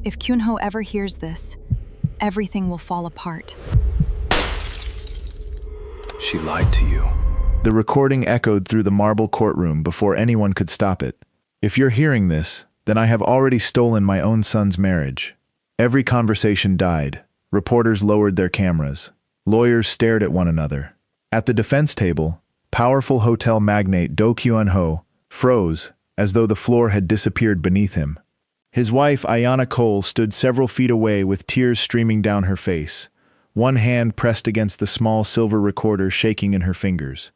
If Kyun-ho ever hears this, everything will fall apart. She lied to you. The recording echoed through the marble courtroom before anyone could stop it. If you're hearing this, then I have already stolen my own son's marriage. Every conversation died. Reporters lowered their cameras. Lawyers stared at one another. At the defense table, powerful hotel magnate Do Kyun-ho froze as though the floor had disappeared beneath him. His wife, Ayana Cole, stood several feet away with tears streaming down her face, one hand pressed against the small silver recorder shaking in her fingers.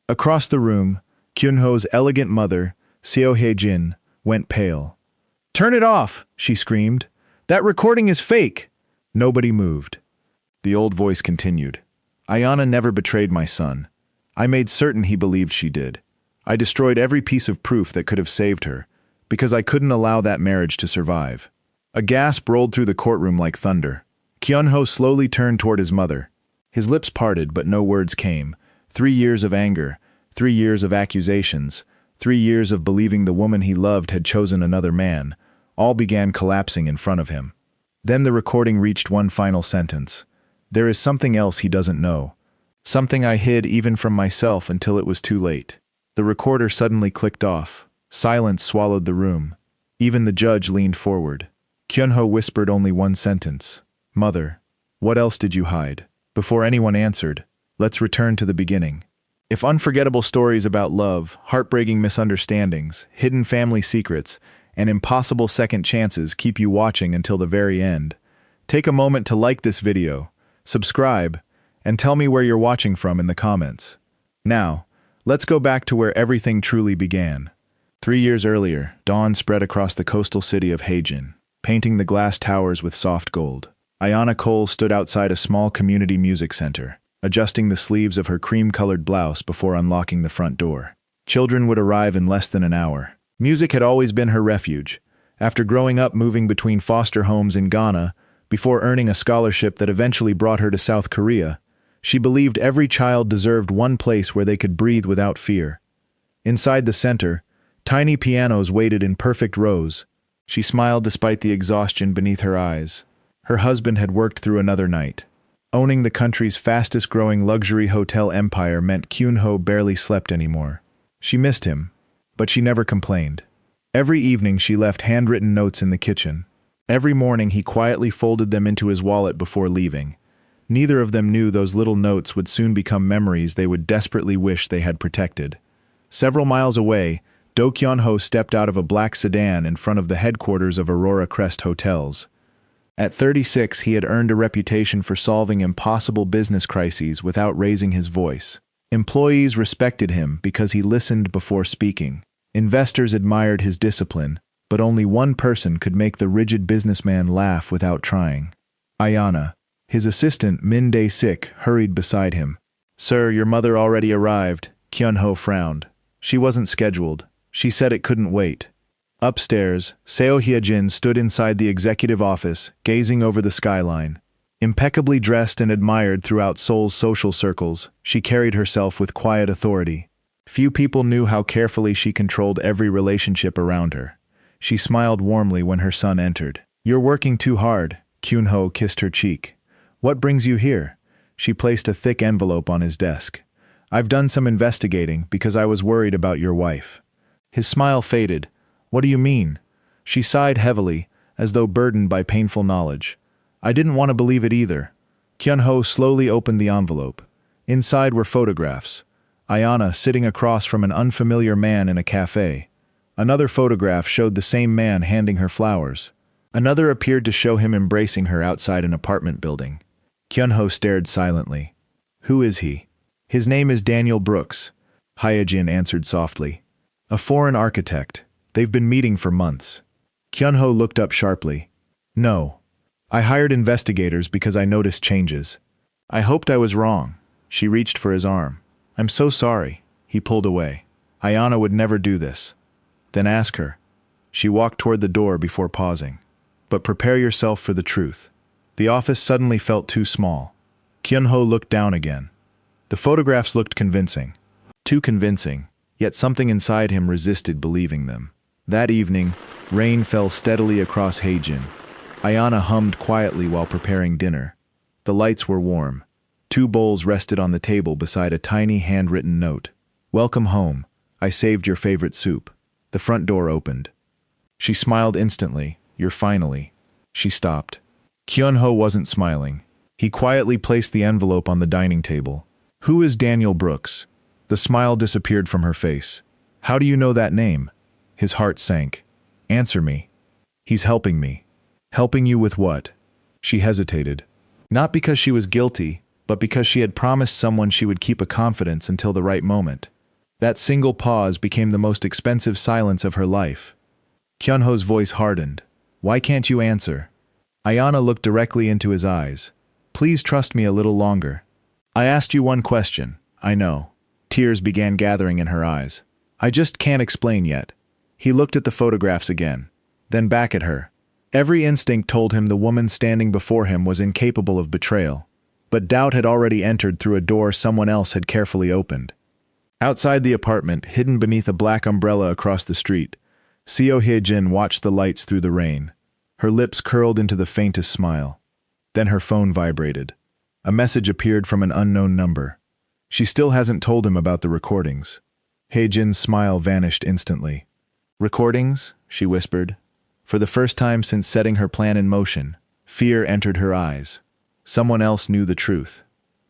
Across the room, Kyun-ho's elegant mother, Seo Hye-jin, went pale. "Turn it off!" she screamed. "That recording is fake!" Nobody moved. The old voice continued. "Ayana never betrayed my son. I made certain he believed she did. I destroyed every piece of proof that could have saved her, because I couldn't allow that marriage to survive." A gasp rolled through the courtroom like thunder. Kyun-ho slowly turned toward his mother. His lips parted, but no words came. 3 years of anger, 3 years of accusations, 3 years of believing the woman he loved had chosen another man, all began collapsing in front of him. Then the recording reached one final sentence. "There is something else he doesn't know. Something I hid even from myself until it was too late." The recorder suddenly clicked off. Silence swallowed the room. Even the judge leaned forward. Kyun-ho whispered only one sentence. "Mother, what else did you hide?" Before anyone answered, let's return to the beginning. If unforgettable stories about love, heartbreaking misunderstandings, hidden family secrets, and impossible second chances keep you watching until the very end, take a moment to like this video, subscribe, and tell me where you're watching from in the comments. Now, let's go back to where everything truly began. 3 years earlier, dawn spread across the coastal city of Haejin, painting the glass towers with soft gold. Ayana Cole stood outside a small community music center, adjusting the sleeves of her cream-colored blouse before unlocking the front door. Children would arrive in less than an hour. Music had always been her refuge. After growing up moving between foster homes in Ghana, before earning a scholarship that eventually brought her to South Korea, she believed every child deserved one place where they could breathe without fear. Inside the center, tiny pianos waited in perfect rows. She smiled despite the exhaustion beneath her eyes. Her husband had worked through another night. Owning the country's fastest-growing luxury hotel empire meant Kyun-ho barely slept anymore. She missed him, but she never complained. Every evening she left handwritten notes in the kitchen. Every morning he quietly folded them into his wallet before leaving. Neither of them knew those little notes would soon become memories they would desperately wish they had protected. Several miles away, Do Kyun-ho stepped out of a black sedan in front of the headquarters of Aurora Crest Hotels. At 36, he had earned a reputation for solving impossible business crises without raising his voice. Employees respected him because he listened before speaking. Investors admired his discipline, but only one person could make the rigid businessman laugh without trying. Ayana. His assistant, Min Dae-sik, hurried beside him. "Sir, your mother already arrived." Kyun-ho frowned. "She wasn't scheduled. She said it couldn't wait." Upstairs, Seo Hye-jin stood inside the executive office, gazing over the skyline. Impeccably dressed and admired throughout Seoul's social circles, she carried herself with quiet authority. Few people knew how carefully she controlled every relationship around her. She smiled warmly when her son entered. "You're working too hard." Kyun-ho kissed her cheek. "What brings you here?" She placed a thick envelope on his desk. "I've done some investigating because I was worried about your wife." His smile faded. "What do you mean?" She sighed heavily, as though burdened by painful knowledge. "I didn't want to believe it either." Kyun-ho slowly opened the envelope. Inside were photographs. Ayana sitting across from an unfamiliar man in a cafe. Another photograph showed the same man handing her flowers. Another appeared to show him embracing her outside an apartment building. Kyun-ho stared silently. "Who is he?" "His name is Daniel Brooks," Hye-jin answered softly. "A foreign architect. They've been meeting for months." Kyun-ho looked up sharply. "No. I hired investigators because I noticed changes. I hoped I was wrong." She reached for his arm. "I'm so sorry." He pulled away. "Ayana would never do this." "Then ask her." She walked toward the door before pausing. "But prepare yourself for the truth." The office suddenly felt too small. Kyun-ho looked down again. The photographs looked convincing. Too convincing, yet something inside him resisted believing them. That evening, rain fell steadily across Haejin. Ayana hummed quietly while preparing dinner. The lights were warm. 2 bowls rested on the table beside a tiny handwritten note. "Welcome home. I saved your favorite soup." The front door opened. She smiled instantly. "You're finally." She stopped. Kyun-ho wasn't smiling. He quietly placed the envelope on the dining table. "Who is Daniel Brooks?" The smile disappeared from her face. "How do you know that name?" His heart sank. "Answer me." "He's helping me." "Helping you with what?" She hesitated. Not because she was guilty, but because she had promised someone she would keep a confidence until the right moment. That single pause became the most expensive silence of her life. Kyun-ho's voice hardened. "Why can't you answer?" Ayana looked directly into his eyes. "Please trust me a little longer." "I asked you one question." "I know." Tears began gathering in her eyes. "I just can't explain yet." He looked at the photographs again, then back at her. Every instinct told him the woman standing before him was incapable of betrayal. But doubt had already entered through a door someone else had carefully opened. Outside the apartment, hidden beneath a black umbrella across the street, Seo Hye-jin watched the lights through the rain. Her lips curled into the faintest smile. Then her phone vibrated. A message appeared from an unknown number. She still hasn't told him about the recordings. Hye-jin's smile vanished instantly. "Recordings?" she whispered. For the first time since setting her plan in motion, fear entered her eyes. Someone else knew the truth.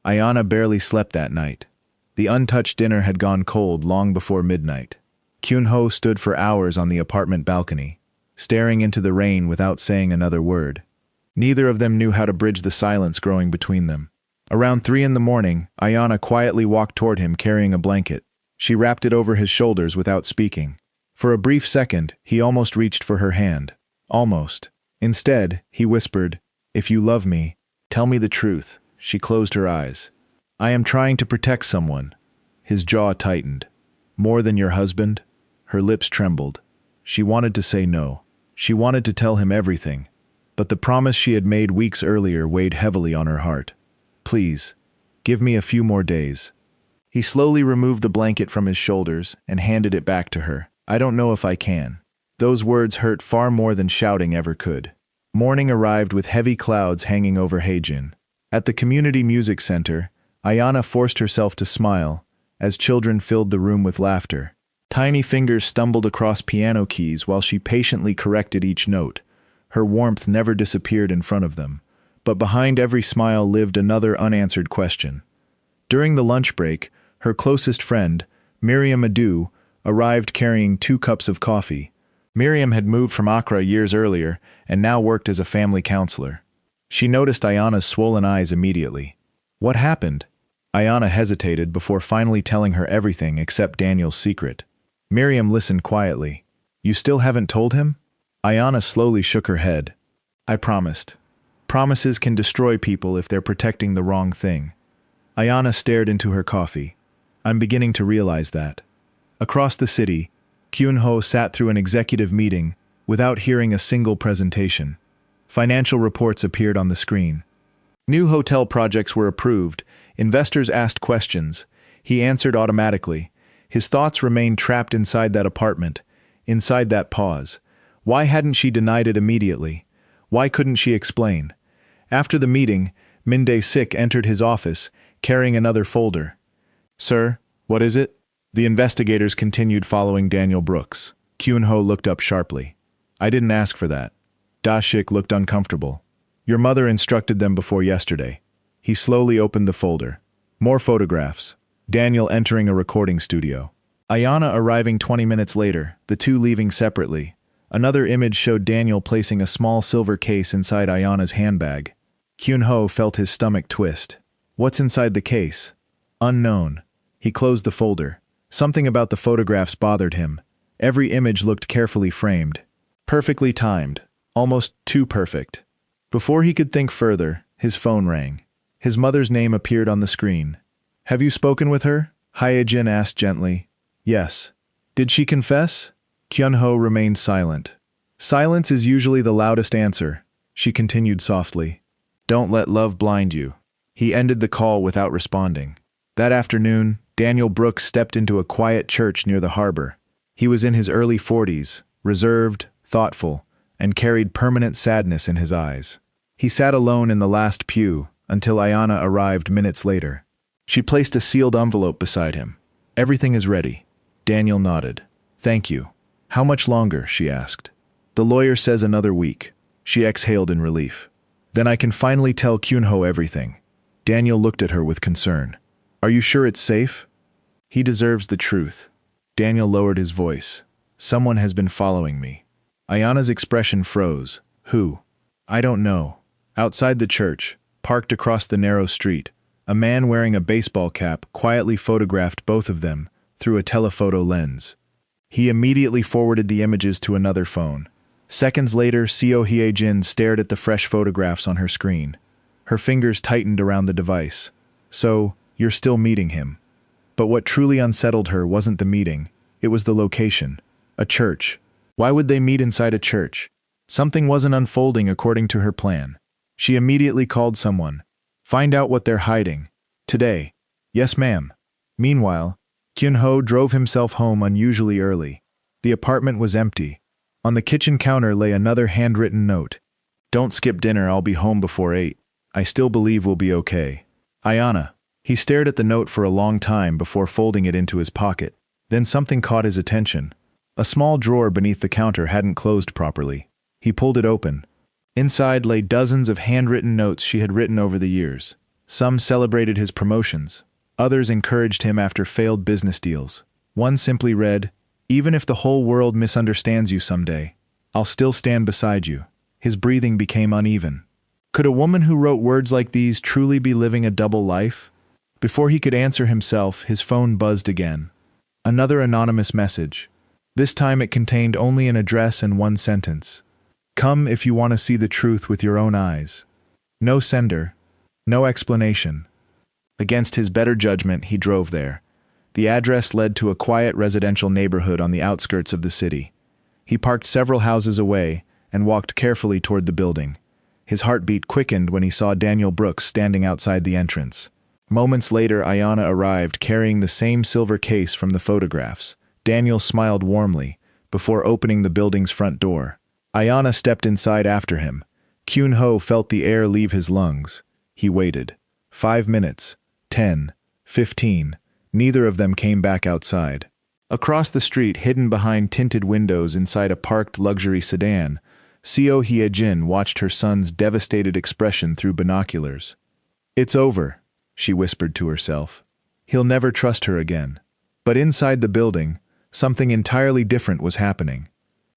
Ayana barely slept that night. The untouched dinner had gone cold long before midnight. Kyun-ho stood for hours on the apartment balcony, staring into the rain without saying another word. Neither of them knew how to bridge the silence growing between them. Around 3 in the morning, Ayana quietly walked toward him carrying a blanket. She wrapped it over his shoulders without speaking. For a brief second, he almost reached for her hand. Almost. Instead, he whispered, "If you love me, tell me the truth." She closed her eyes. "I am trying to protect someone." His jaw tightened. "More than your husband?" Her lips trembled. She wanted to say no. She wanted to tell him everything. But the promise she had made weeks earlier weighed heavily on her heart. "Please, give me a few more days." He slowly removed the blanket from his shoulders and handed it back to her. "I don't know if I can." Those words hurt far more than shouting ever could. Morning arrived with heavy clouds hanging over Haejin. At the community music center, Ayana forced herself to smile as children filled the room with laughter. Tiny fingers stumbled across piano keys while she patiently corrected each note. Her warmth never disappeared in front of them, but behind every smile lived another unanswered question. During the lunch break, her closest friend, Miriam Adu, arrived carrying 2 cups of coffee. Miriam had moved from Accra years earlier and now worked as a family counselor. She noticed Ayana's swollen eyes immediately. "What happened?" Ayana hesitated before finally telling her everything except Daniel's secret. Miriam listened quietly. "You still haven't told him?" Ayana slowly shook her head. "I promised. Promises can destroy people if they're protecting the wrong thing." Ayana stared into her coffee. "I'm beginning to realize that." Across the city, Kyun-ho sat through an executive meeting without hearing a single presentation. Financial reports appeared on the screen. New hotel projects were approved. Investors asked questions. He answered automatically. His thoughts remained trapped inside that apartment, inside that pause. Why hadn't she denied it immediately? Why couldn't she explain? After the meeting, Min Dae-sik entered his office, carrying another folder. "Sir, what is it?" The investigators continued following Daniel Brooks. Kyun-ho looked up sharply. "I didn't ask for that." Da-shik looked uncomfortable. "Your mother instructed them before yesterday." He slowly opened the folder. More photographs. Daniel entering a recording studio. Ayana arriving 20 minutes later, the two leaving separately. Another image showed Daniel placing a small silver case inside Ayana's handbag. Kyun-ho felt his stomach twist. What's inside the case? Unknown. He closed the folder. Something about the photographs bothered him. Every image looked carefully framed. Perfectly timed. Almost too perfect. Before he could think further, his phone rang. His mother's name appeared on the screen. "Have you spoken with her?" Hye-jin asked gently. "Yes." "Did she confess?" Kyun-ho remained silent. "Silence is usually the loudest answer," she continued softly. "Don't let love blind you." He ended the call without responding. That afternoon, Daniel Brooks stepped into a quiet church near the harbor. He was in his early 40s, reserved, thoughtful, and carried permanent sadness in his eyes. He sat alone in the last pew until Ayana arrived minutes later. She placed a sealed envelope beside him. "Everything is ready." Daniel nodded. "Thank you." "How much longer?" she asked. "The lawyer says another week." She exhaled in relief. "Then I can finally tell Kyun-ho everything." Daniel looked at her with concern. "Are you sure it's safe?" "He deserves the truth." Daniel lowered his voice. "Someone has been following me." Ayana's expression froze. "Who?" "I don't know." Outside the church, parked across the narrow street, a man wearing a baseball cap quietly photographed both of them through a telephoto lens. He immediately forwarded the images to another phone. Seconds later, Seo Hye-jin stared at the fresh photographs on her screen. Her fingers tightened around the device. "So, you're still meeting him." But what truly unsettled her wasn't the meeting, it was the location. A church. Why would they meet inside a church? Something wasn't unfolding according to her plan. She immediately called someone. "Find out what they're hiding. Today." "Yes, ma'am." Meanwhile, Kyun-ho drove himself home unusually early. The apartment was empty. On the kitchen counter lay another handwritten note. "Don't skip dinner, I'll be home before 8. I still believe we'll be okay. Ayana." He stared at the note for a long time before folding it into his pocket. Then something caught his attention. A small drawer beneath the counter hadn't closed properly. He pulled it open. Inside lay dozens of handwritten notes she had written over the years. Some celebrated his promotions. Others encouraged him after failed business deals. One simply read, "Even if the whole world misunderstands you someday, I'll still stand beside you." His breathing became uneven. Could a woman who wrote words like these truly be living a double life? Before he could answer himself, his phone buzzed again. Another anonymous message. This time it contained only an address and one sentence. "Come if you want to see the truth with your own eyes." No sender. No explanation. Against his better judgment, he drove there. The address led to a quiet residential neighborhood on the outskirts of the city. He parked several houses away and walked carefully toward the building. His heartbeat quickened when he saw Daniel Brooks standing outside the entrance. Moments later, Ayana arrived carrying the same silver case from the photographs. Daniel smiled warmly before opening the building's front door. Ayana stepped inside after him. Kyun-ho felt the air leave his lungs. He waited. 5 minutes. 10. 15. Neither of them came back outside. Across the street, hidden behind tinted windows inside a parked luxury sedan, Seo Hye-jin watched her son's devastated expression through binoculars. "It's over," she whispered to herself. "He'll never trust her again." But inside the building, something entirely different was happening.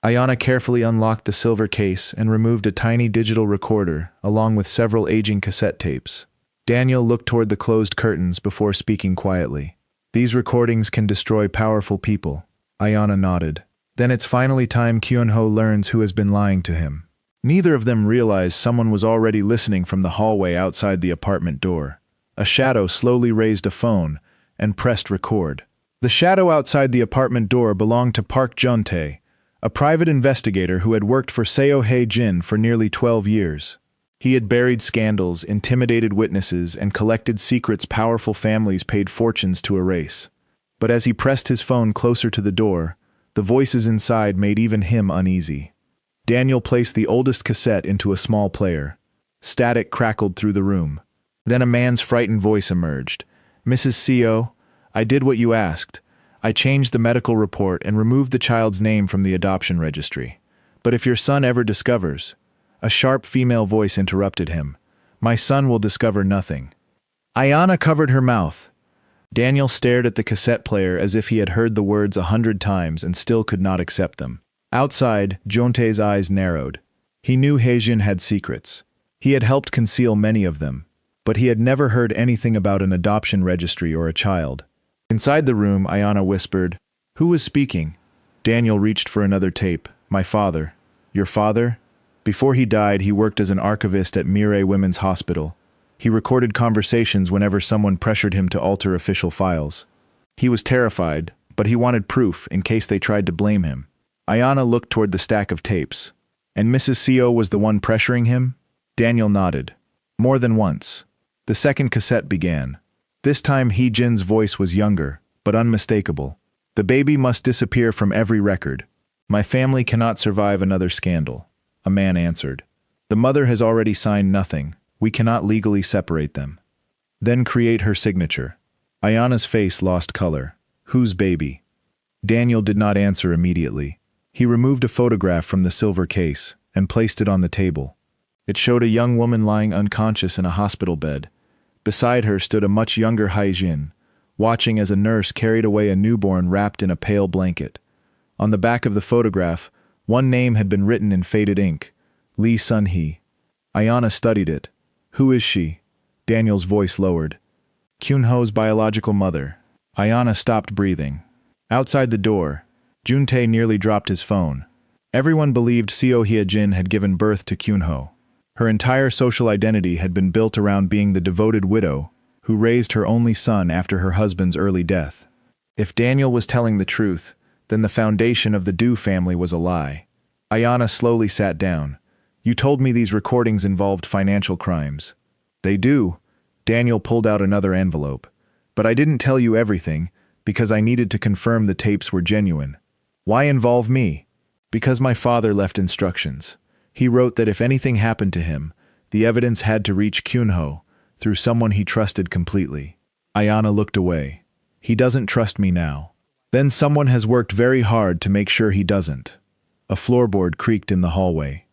Ayana carefully unlocked the silver case and removed a tiny digital recorder along with several aging cassette tapes. Daniel looked toward the closed curtains before speaking quietly. "These recordings can destroy powerful people." Ayana nodded. "Then it's finally time Kyun-ho learns who has been lying to him." Neither of them realized someone was already listening from the hallway outside the apartment door. A shadow slowly raised a phone and pressed record. The shadow outside the apartment door belonged to Park Jun-tae, a private investigator who had worked for Seo Hye-jin for nearly 12 years. He had buried scandals, intimidated witnesses, and collected secrets powerful families paid fortunes to erase. But as he pressed his phone closer to the door, the voices inside made even him uneasy. Daniel placed the oldest cassette into a small player. Static crackled through the room. Then a man's frightened voice emerged. "Mrs. Seo, I did what you asked. I changed the medical report and removed the child's name from the adoption registry. But if your son ever discovers—" A sharp female voice interrupted him. "My son will discover nothing." Ayana covered her mouth. Daniel stared at the cassette player as if he had heard the words 100 times and still could not accept them. Outside, Jontae's eyes narrowed. He knew Haejin had secrets. He had helped conceal many of them, but he had never heard anything about an adoption registry or a child. Inside the room, Ayana whispered, "Who was speaking?" Daniel reached for another tape. "My father." "Your father?" Before he died, he worked as an archivist at Mirai Women's Hospital. He recorded conversations whenever someone pressured him to alter official files. He was terrified, but he wanted proof in case they tried to blame him. Ayana looked toward the stack of tapes. "And Mrs. Seo was the one pressuring him?" Daniel nodded. "More than once." The second cassette began. This time Hee-jin's voice was younger, but unmistakable. "The baby must disappear from every record. My family cannot survive another scandal." a man answered. The mother has already signed nothing. We cannot legally separate them. Then create her signature. Ayana's face lost color. Whose baby? Daniel did not answer immediately. He removed a photograph from the silver case and placed it on the table. It showed a young woman lying unconscious in a hospital bed. Beside her stood a much younger Hae-jin, watching as a nurse carried away a newborn wrapped in a pale blanket. On the back of the photograph, one name had been written in faded ink, Lee Sun-hee. Ayana studied it. Who is she? Daniel's voice lowered. Kyun-ho's biological mother. Ayana stopped breathing. Outside the door, Jun-tae nearly dropped his phone. Everyone believed Seo Hye-jin had given birth to Kyun-ho. Her entire social identity had been built around being the devoted widow who raised her only son after her husband's early death. If Daniel was telling the truth, then the foundation of the Do family was a lie. Ayana slowly sat down. You told me these recordings involved financial crimes. They do. Daniel pulled out another envelope. But I didn't tell you everything, because I needed to confirm the tapes were genuine. Why involve me? Because my father left instructions. He wrote that if anything happened to him, the evidence had to reach Kyun-ho through someone he trusted completely. Ayana looked away. He doesn't trust me now. Then someone has worked very hard to make sure he doesn't. A floorboard creaked in the hallway.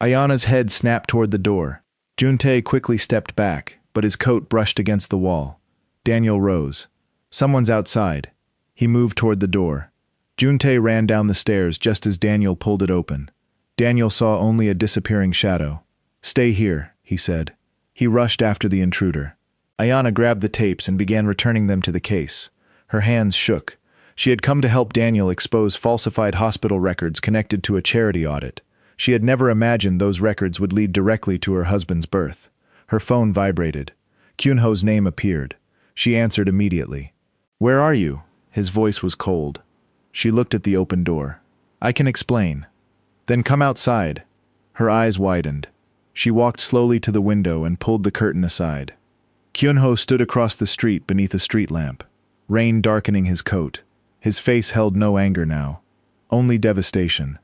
Ayana's head snapped toward the door. Jun-tae quickly stepped back, but his coat brushed against the wall. Daniel rose. Someone's outside. He moved toward the door. Jun-tae ran down the stairs just as Daniel pulled it open. Daniel saw only a disappearing shadow. Stay here, he said. He rushed after the intruder. Ayana grabbed the tapes and began returning them to the case. Her hands shook. She had come to help Daniel expose falsified hospital records connected to a charity audit. She had never imagined those records would lead directly to her husband's birth. Her phone vibrated. Kyun-ho's name appeared. She answered immediately. Where are you? His voice was cold. She looked at the open door. I can explain. Then come outside. Her eyes widened. She walked slowly to the window and pulled the curtain aside. Kyun-ho stood across the street beneath a street lamp, rain darkening his coat. His face held no anger now, only devastation.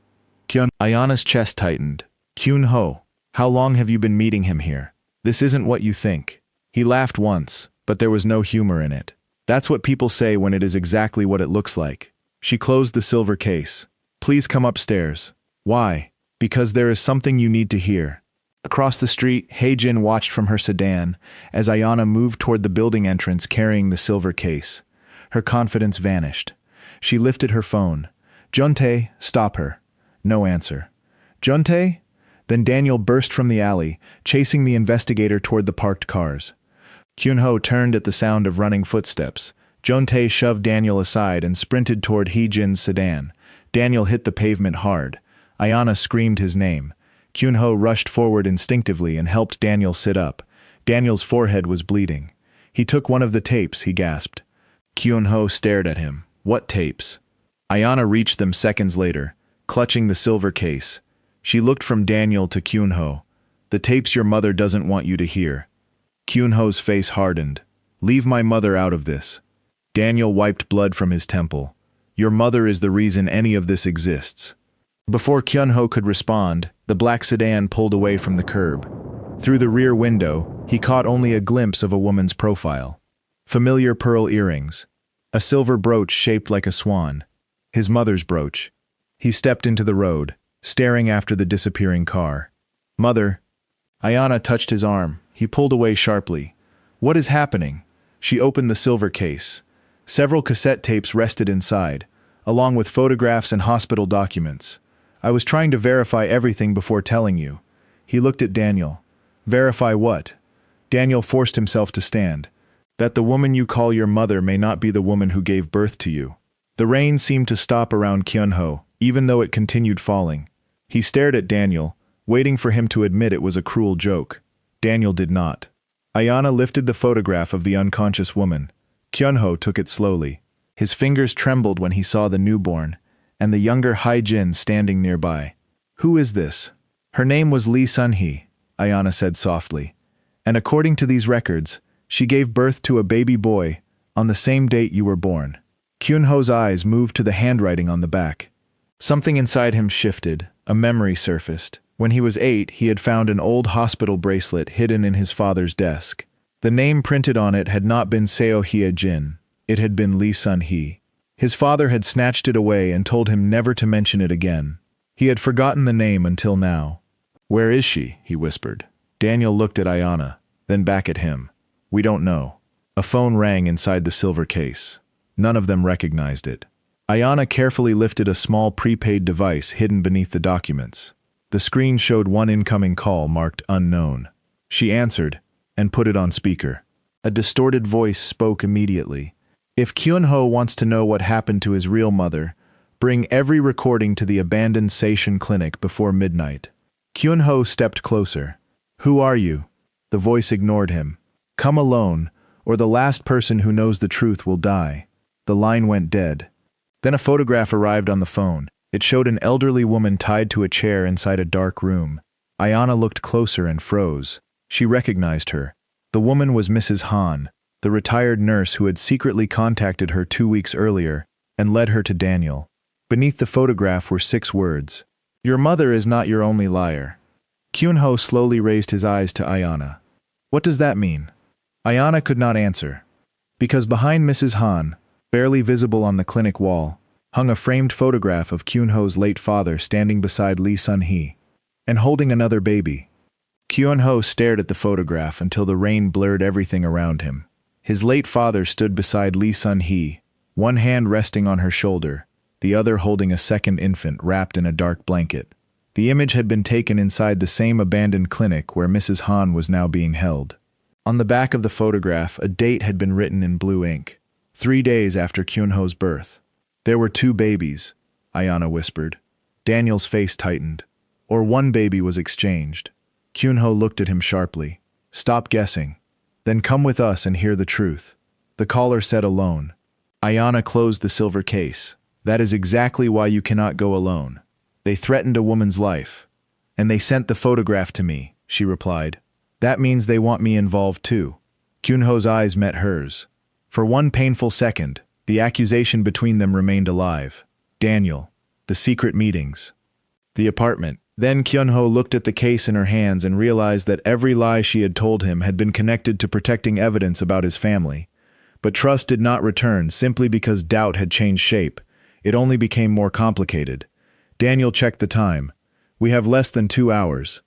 Ayana's chest tightened. Kyun-ho, how long have you been meeting him here? This isn't what you think. He laughed once, but there was no humor in it. That's what people say when it is exactly what it looks like. She closed the silver case. Please come upstairs. Why? Because there is something you need to hear. Across the street, Hae-jin watched from her sedan as Ayana moved toward the building entrance carrying the silver case. Her confidence vanished. She lifted her phone. Jun-tae, stop her. No answer. Jun-tae? Then Daniel burst from the alley, chasing the investigator toward the parked cars. Kyun-ho turned at the sound of running footsteps. Jun-tae shoved Daniel aside and sprinted toward Hae-jin's sedan. Daniel hit the pavement hard. Ayana screamed his name. Kyun-ho rushed forward instinctively and helped Daniel sit up. Daniel's forehead was bleeding. He took one of the tapes, he gasped. Kyun-ho stared at him. What tapes? Ayana reached them seconds later, clutching the silver case. She looked from Daniel to Kyun-ho. The tapes your mother doesn't want you to hear. Kyun-ho's face hardened. Leave my mother out of this. Daniel wiped blood from his temple. Your mother is the reason any of this exists. Before Kyun-ho could respond, the black sedan pulled away from the curb. Through the rear window, he caught only a glimpse of a woman's profile. Familiar pearl earrings. A silver brooch shaped like a swan. His mother's brooch. He stepped into the road, staring after the disappearing car. Mother. Ayana touched his arm. He pulled away sharply. What is happening? She opened the silver case. Several cassette tapes rested inside, along with photographs and hospital documents. I was trying to verify everything before telling you. He looked at Daniel. Verify what? Daniel forced himself to stand. That the woman you call your mother may not be the woman who gave birth to you. The rain seemed to stop around Kyun-ho, even though it continued falling. He stared at Daniel, waiting for him to admit it was a cruel joke. Daniel did not. Ayana lifted the photograph of the unconscious woman. Kyun-ho took it slowly. His fingers trembled when he saw the newborn, and the younger Hae-jin standing nearby. Who is this? Her name was Lee Sun-hee, Ayana said softly. And according to these records, she gave birth to a baby boy on the same date you were born. Kyun-ho's eyes moved to the handwriting on the back. Something inside him shifted, a memory surfaced. When he was 8, he had found an old hospital bracelet hidden in his father's desk. The name printed on it had not been Seo Hye-jin. It had been Lee Sun-hee. His father had snatched it away and told him never to mention it again. He had forgotten the name until now. "Where is she?" he whispered. Daniel looked at Ayana, then back at him. "We don't know." A phone rang inside the silver case. None of them recognized it. Ayana carefully lifted a small prepaid device hidden beneath the documents. The screen showed one incoming call marked unknown. She answered and put it on speaker. A distorted voice spoke immediately. "If Kyun-ho wants to know what happened to his real mother, bring every recording to the abandoned Seishin clinic before midnight." Kyun-ho stepped closer. "Who are you?" The voice ignored him. "Come alone, or the last person who knows the truth will die." The line went dead. Then a photograph arrived on the phone. It showed an elderly woman tied to a chair inside a dark room. Ayana looked closer and froze. She recognized her. The woman was Mrs. Han, the retired nurse who had secretly contacted her 2 weeks earlier and led her to Daniel. Beneath the photograph were 6 words. "Your mother is not your only liar." Kyun-ho slowly raised his eyes to Ayana. "What does that mean?" Ayana could not answer. Because behind Mrs. Han, barely visible on the clinic wall, hung a framed photograph of Kyun-ho's late father standing beside Lee Sun-hee and holding another baby. Kyun-ho stared at the photograph until the rain blurred everything around him. His late father stood beside Lee Sun-hee, one hand resting on her shoulder, the other holding a second infant wrapped in a dark blanket. The image had been taken inside the same abandoned clinic where Mrs. Han was now being held. On the back of the photograph, a date had been written in blue ink. 3 days after Kyun-ho's birth. "There were 2 babies," Ayana whispered. Daniel's face tightened. "Or one baby was exchanged." Kyun-ho looked at him sharply. "Stop guessing. Then come with us and hear the truth." The caller said alone. Ayana closed the silver case. "That is exactly why you cannot go alone. They threatened a woman's life. And they sent the photograph to me," she replied. "That means they want me involved too." Kyun-ho's eyes met hers. For one painful second, the accusation between them remained alive. Daniel, the secret meetings, the apartment. Then Kyun-ho looked at the case in her hands and realized that every lie she had told him had been connected to protecting evidence about his family. But trust did not return simply because doubt had changed shape. It only became more complicated. Daniel checked the time. "We have less than 2 hours."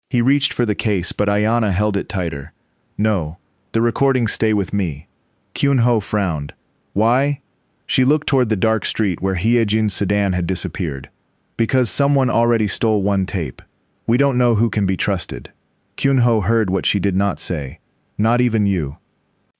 He reached for the case, but Ayana held it tighter. "No, the recordings stay with me." Kyun-ho frowned. "Why?" She looked toward the dark street where Hye-jin's sedan had disappeared. "Because someone already stole one tape. We don't know who can be trusted." Kyun-ho heard what she did not say. "Not even you."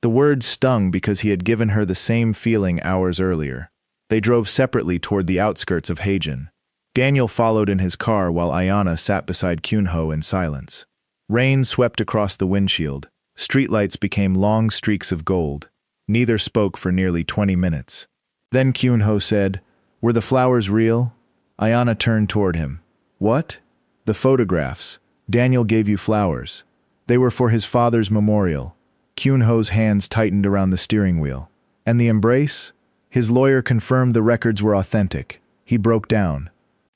The words stung because he had given her the same feeling hours earlier. They drove separately toward the outskirts of Haejin. Daniel followed in his car while Ayana sat beside Kyun-ho in silence. Rain swept across the windshield. Streetlights became long streaks of gold. Neither spoke for nearly 20 minutes. Then Kyun-ho said, "Were the flowers real?" Ayana turned toward him. "What?" "The photographs. Daniel gave you flowers. They were for his father's memorial." Kyun-ho's hands tightened around the steering wheel. "And the embrace?" His lawyer confirmed the records were authentic. He broke down.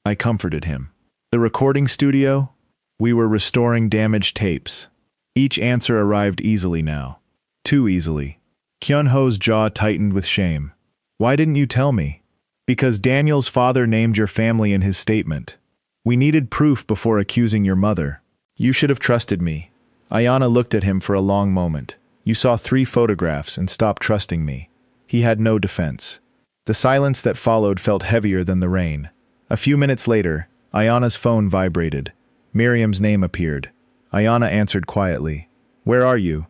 I comforted him. "The recording studio?" "We were restoring damaged tapes." Each answer arrived easily now. Too easily. Kyun-ho's jaw tightened with shame. "Why didn't you tell me?" "Because Daniel's father named your family in his statement. We needed proof before accusing your mother. You should have trusted me." Ayana looked at him for a long moment. "You saw 3 photographs and stopped trusting me." He had no defense. The silence that followed felt heavier than the rain. A few minutes later, Ayana's phone vibrated. Miriam's name appeared. Ayana answered quietly. "Where are you?"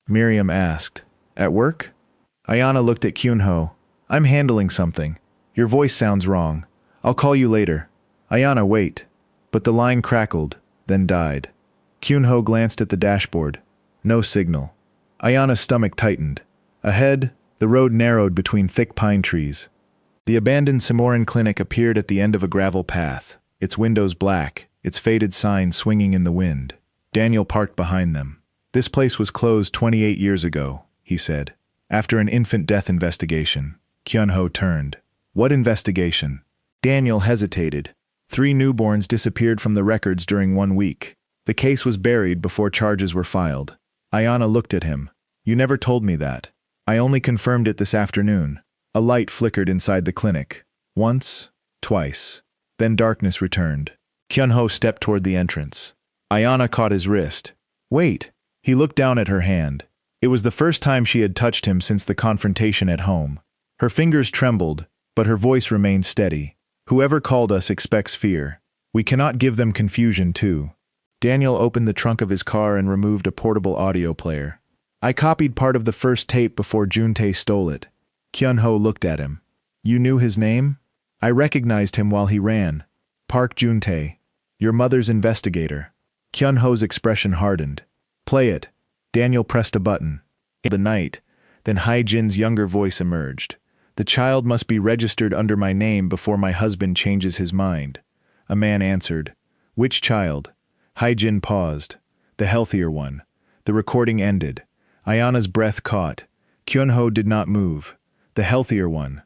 Miriam asked. "At work?" Ayana looked at Kyun-ho. "I'm handling something. Your voice sounds wrong. I'll call you later." "Ayana, wait." But the line crackled, then died. Kyun-ho glanced at the dashboard. No signal. Ayana's stomach tightened. Ahead, the road narrowed between thick pine trees. The abandoned Samoran clinic appeared at the end of a gravel path, its windows black, its faded sign swinging in the wind. Daniel parked behind them. "This place was closed 28 years ago," he said. "After an infant death investigation." Kyun-ho turned. "What investigation?" Daniel hesitated. 3 newborns disappeared from the records during 1 week. The case was buried before charges were filed. Ayana looked at him. You never told me that. I only confirmed it this afternoon. A light flickered inside the clinic. Once, twice. Then darkness returned. Kyun-ho stepped toward the entrance. Ayana caught his wrist. Wait! He looked down at her hand. It was the first time she had touched him since the confrontation at home. Her fingers trembled, but her voice remained steady. Whoever called us expects fear. We cannot give them confusion, too. Daniel opened the trunk of his car and removed a portable audio player. I copied part of the first tape before Juntae stole it. Kyun-ho looked at him. You knew his name? I recognized him while he ran. Park Juntae. Your mother's investigator. Kyun-ho's expression hardened. Play it. Daniel pressed a button. In the night, then Hae-jin's younger voice emerged. The child must be registered under my name before my husband changes his mind. A man answered. Which child? Hae-jin paused. The healthier one. The recording ended. Ayana's breath caught. Kyun-ho did not move. The healthier one.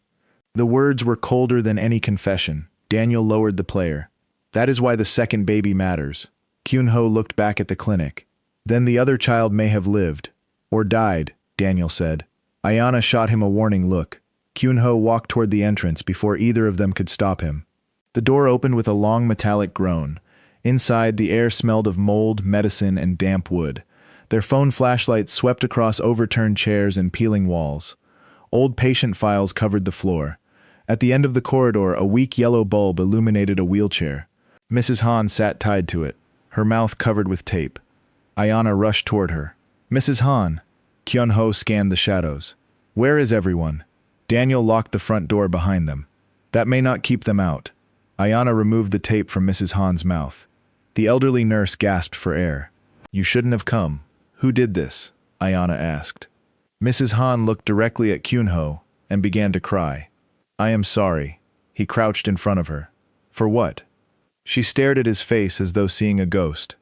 The words were colder than any confession. Daniel lowered the player. That is why the second baby matters. Kyun-ho looked back at the clinic. Then the other child may have lived. Or died, Daniel said. Ayana shot him a warning look. Kyun-ho walked toward the entrance before either of them could stop him. The door opened with a long metallic groan. Inside, the air smelled of mold, medicine, and damp wood. Their phone flashlights swept across overturned chairs and peeling walls. Old patient files covered the floor. At the end of the corridor, a weak yellow bulb illuminated a wheelchair. Mrs. Han sat tied to it, her mouth covered with tape. Ayana rushed toward her. Mrs. Han. Kyun-ho scanned the shadows. Where is everyone? Daniel locked the front door behind them. That may not keep them out. Ayana removed the tape from Mrs. Han's mouth. The elderly nurse gasped for air. You shouldn't have come. Who did this? Ayana asked. Mrs. Han looked directly at Kyun-ho and began to cry. I am sorry. He crouched in front of her. For what? She stared at his face as though seeing a ghost.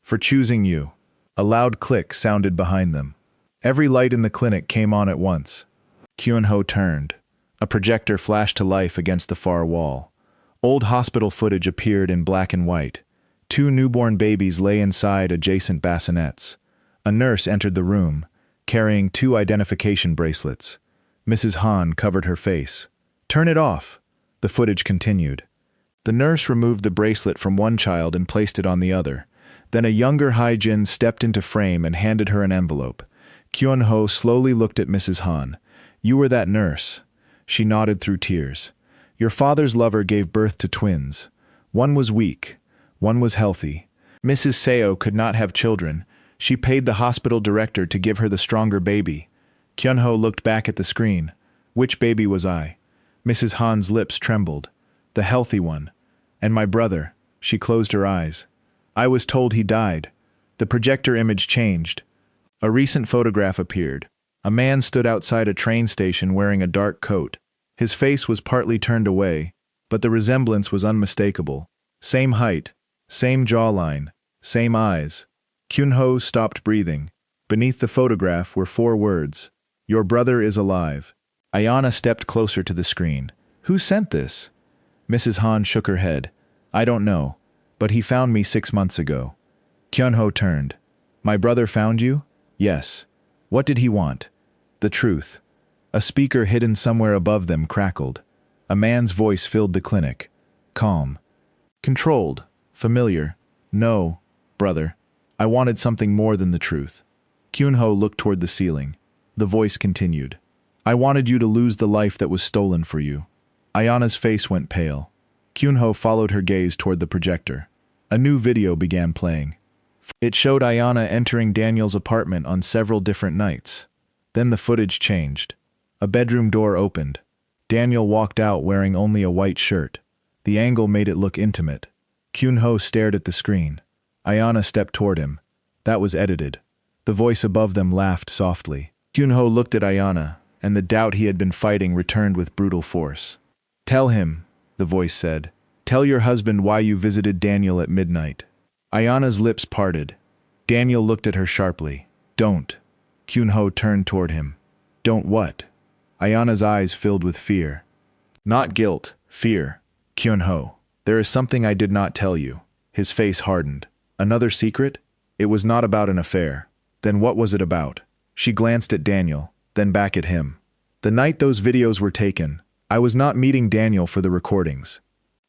For choosing you. A loud click sounded behind them. Every light in the clinic came on at once. Kyun-ho turned. A projector flashed to life against the far wall. Old hospital footage appeared in black and white. 2 newborn babies lay inside adjacent bassinets. A nurse entered the room, carrying 2 identification bracelets. Mrs. Han covered her face. Turn it off. The footage continued. The nurse removed the bracelet from one child and placed it on the other. Then a younger Hae-jin stepped into frame and handed her an envelope. Kyun-ho slowly looked at Mrs. Han. You were that nurse. She nodded through tears. Your father's lover gave birth to twins. One was weak. One was healthy. Mrs. Seo could not have children. She paid the hospital director to give her the stronger baby. Kyun-ho looked back at the screen. Which baby was I? Mrs. Han's lips trembled. The healthy one. And my brother. She closed her eyes. I was told he died. The projector image changed. A recent photograph appeared. A man stood outside a train station wearing a dark coat. His face was partly turned away, but the resemblance was unmistakable. Same height, same jawline, same eyes. Kyun-ho stopped breathing. Beneath the photograph were 4 words. Your brother is alive. Ayana stepped closer to the screen. Who sent this? Mrs. Han shook her head. I don't know, but he found me 6 months ago. Kyun-ho turned. My brother found you? Yes. What did he want? The truth. A speaker hidden somewhere above them crackled. A man's voice filled the clinic. Calm. Controlled. Familiar. No, brother. I wanted something more than the truth. Kyun-ho looked toward the ceiling. The voice continued. I wanted you to lose the life that was stolen for you. Ayana's face went pale. Kyun-ho followed her gaze toward the projector. A new video began playing. It showed Ayana entering Daniel's apartment on several different nights. Then the footage changed. A bedroom door opened. Daniel walked out wearing only a white shirt. The angle made it look intimate. Kyun-ho stared at the screen. Ayana stepped toward him. That was edited. The voice above them laughed softly. Kyun-ho looked at Ayana, and the doubt he had been fighting returned with brutal force. Tell him, the voice said. Tell your husband why you visited Daniel at midnight. Ayana's lips parted. Daniel looked at her sharply. Don't. Kyun-ho turned toward him. Don't what? Ayana's eyes filled with fear. Not guilt, fear. Kyun-ho. There is something I did not tell you. His face hardened. Another secret? It was not about an affair. Then what was it about? She glanced at Daniel, then back at him. The night those videos were taken, I was not meeting Daniel for the recordings.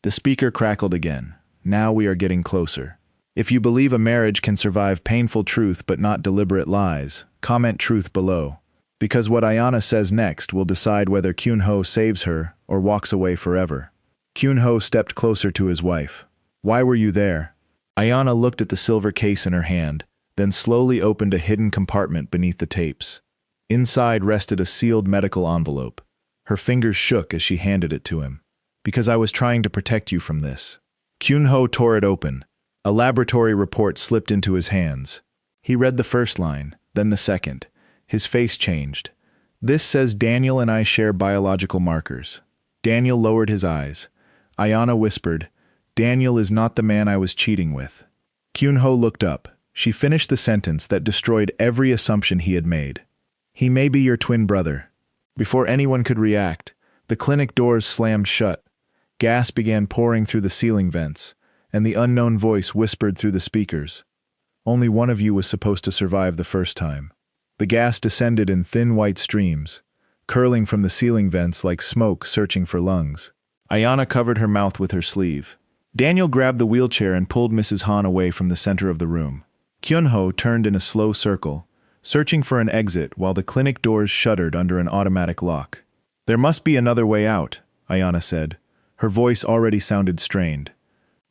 The speaker crackled again. Now we are getting closer. If you believe a marriage can survive painful truth but not deliberate lies, comment truth below. Because what Ayana says next will decide whether Kyun-ho saves her or walks away forever. Kyun-ho stepped closer to his wife. Why were you there? Ayana looked at the silver case in her hand, then slowly opened a hidden compartment beneath the tapes. Inside rested a sealed medical envelope. Her fingers shook as she handed it to him. Because I was trying to protect you from this. Kyun-ho tore it open. A laboratory report slipped into his hands. He read the first line, then the second. His face changed. This says Daniel and I share biological markers. Daniel lowered his eyes. Ayana whispered, Daniel is not the man I was cheating with. Kyun-ho looked up. She finished the sentence that destroyed every assumption he had made. He may be your twin brother. Before anyone could react, the clinic doors slammed shut. Gas began pouring through the ceiling vents, and the unknown voice whispered through the speakers. Only one of you was supposed to survive the first time. The gas descended in thin white streams, curling from the ceiling vents like smoke searching for lungs. Ayana covered her mouth with her sleeve. Daniel grabbed the wheelchair and pulled Mrs. Han away from the center of the room. Kyun-ho turned in a slow circle, searching for an exit while the clinic doors shuddered under an automatic lock. There must be another way out, Ayana said. Her voice already sounded strained.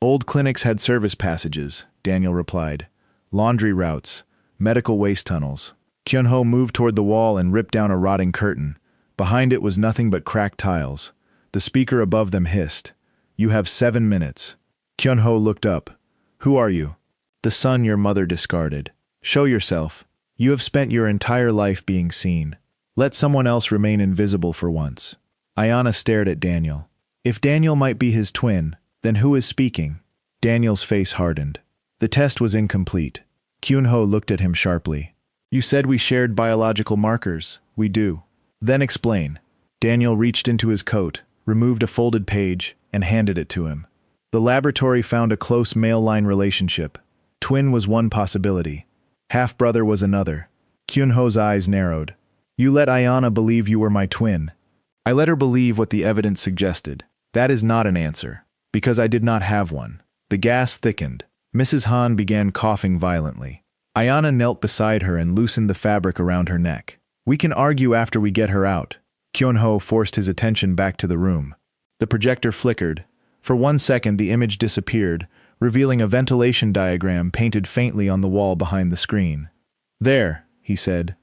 Old clinics had service passages, Daniel replied. Laundry routes, medical waste tunnels. Kyun-ho moved toward the wall and ripped down a rotting curtain. Behind it was nothing but cracked tiles. The speaker above them hissed. You have 7 minutes. Kyun-ho looked up. Who are you? The son your mother discarded. Show yourself. You have spent your entire life being seen. Let someone else remain invisible for once. Ayana stared at Daniel. If Daniel might be his twin, then who is speaking? Daniel's face hardened. The test was incomplete. Kyun-ho looked at him sharply. You said we shared biological markers. We do. Then explain. Daniel reached into his coat, removed a folded page, and handed it to him. The laboratory found a close male-line relationship. Twin was one possibility. Half-brother was another. Kyun-ho's eyes narrowed. You let Ayana believe you were my twin. I let her believe what the evidence suggested. That is not an answer. Because I did not have one. The gas thickened. Mrs. Han began coughing violently. Ayana knelt beside her and loosened the fabric around her neck. We can argue after we get her out. Kyun-ho forced his attention back to the room. The projector flickered. For 1 second the image disappeared, revealing a ventilation diagram painted faintly on the wall behind the screen. There, he said.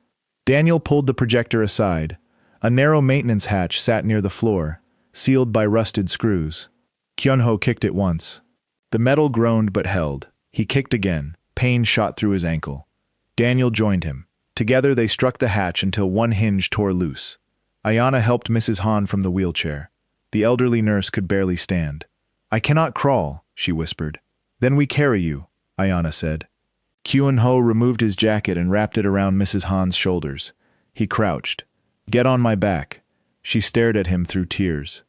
Daniel pulled the projector aside. A narrow maintenance hatch sat near the floor, sealed by rusted screws. Kyun-ho kicked it once. The metal groaned but held. He kicked again. Pain shot through his ankle. Daniel joined him. Together they struck the hatch until one hinge tore loose. Ayana helped Mrs. Han from the wheelchair. The elderly nurse could barely stand. I cannot crawl, she whispered. Then we carry you, Ayana said. Kyun-ho removed his jacket and wrapped it around Mrs. Han's shoulders. He crouched. Get on my back. She stared at him through tears.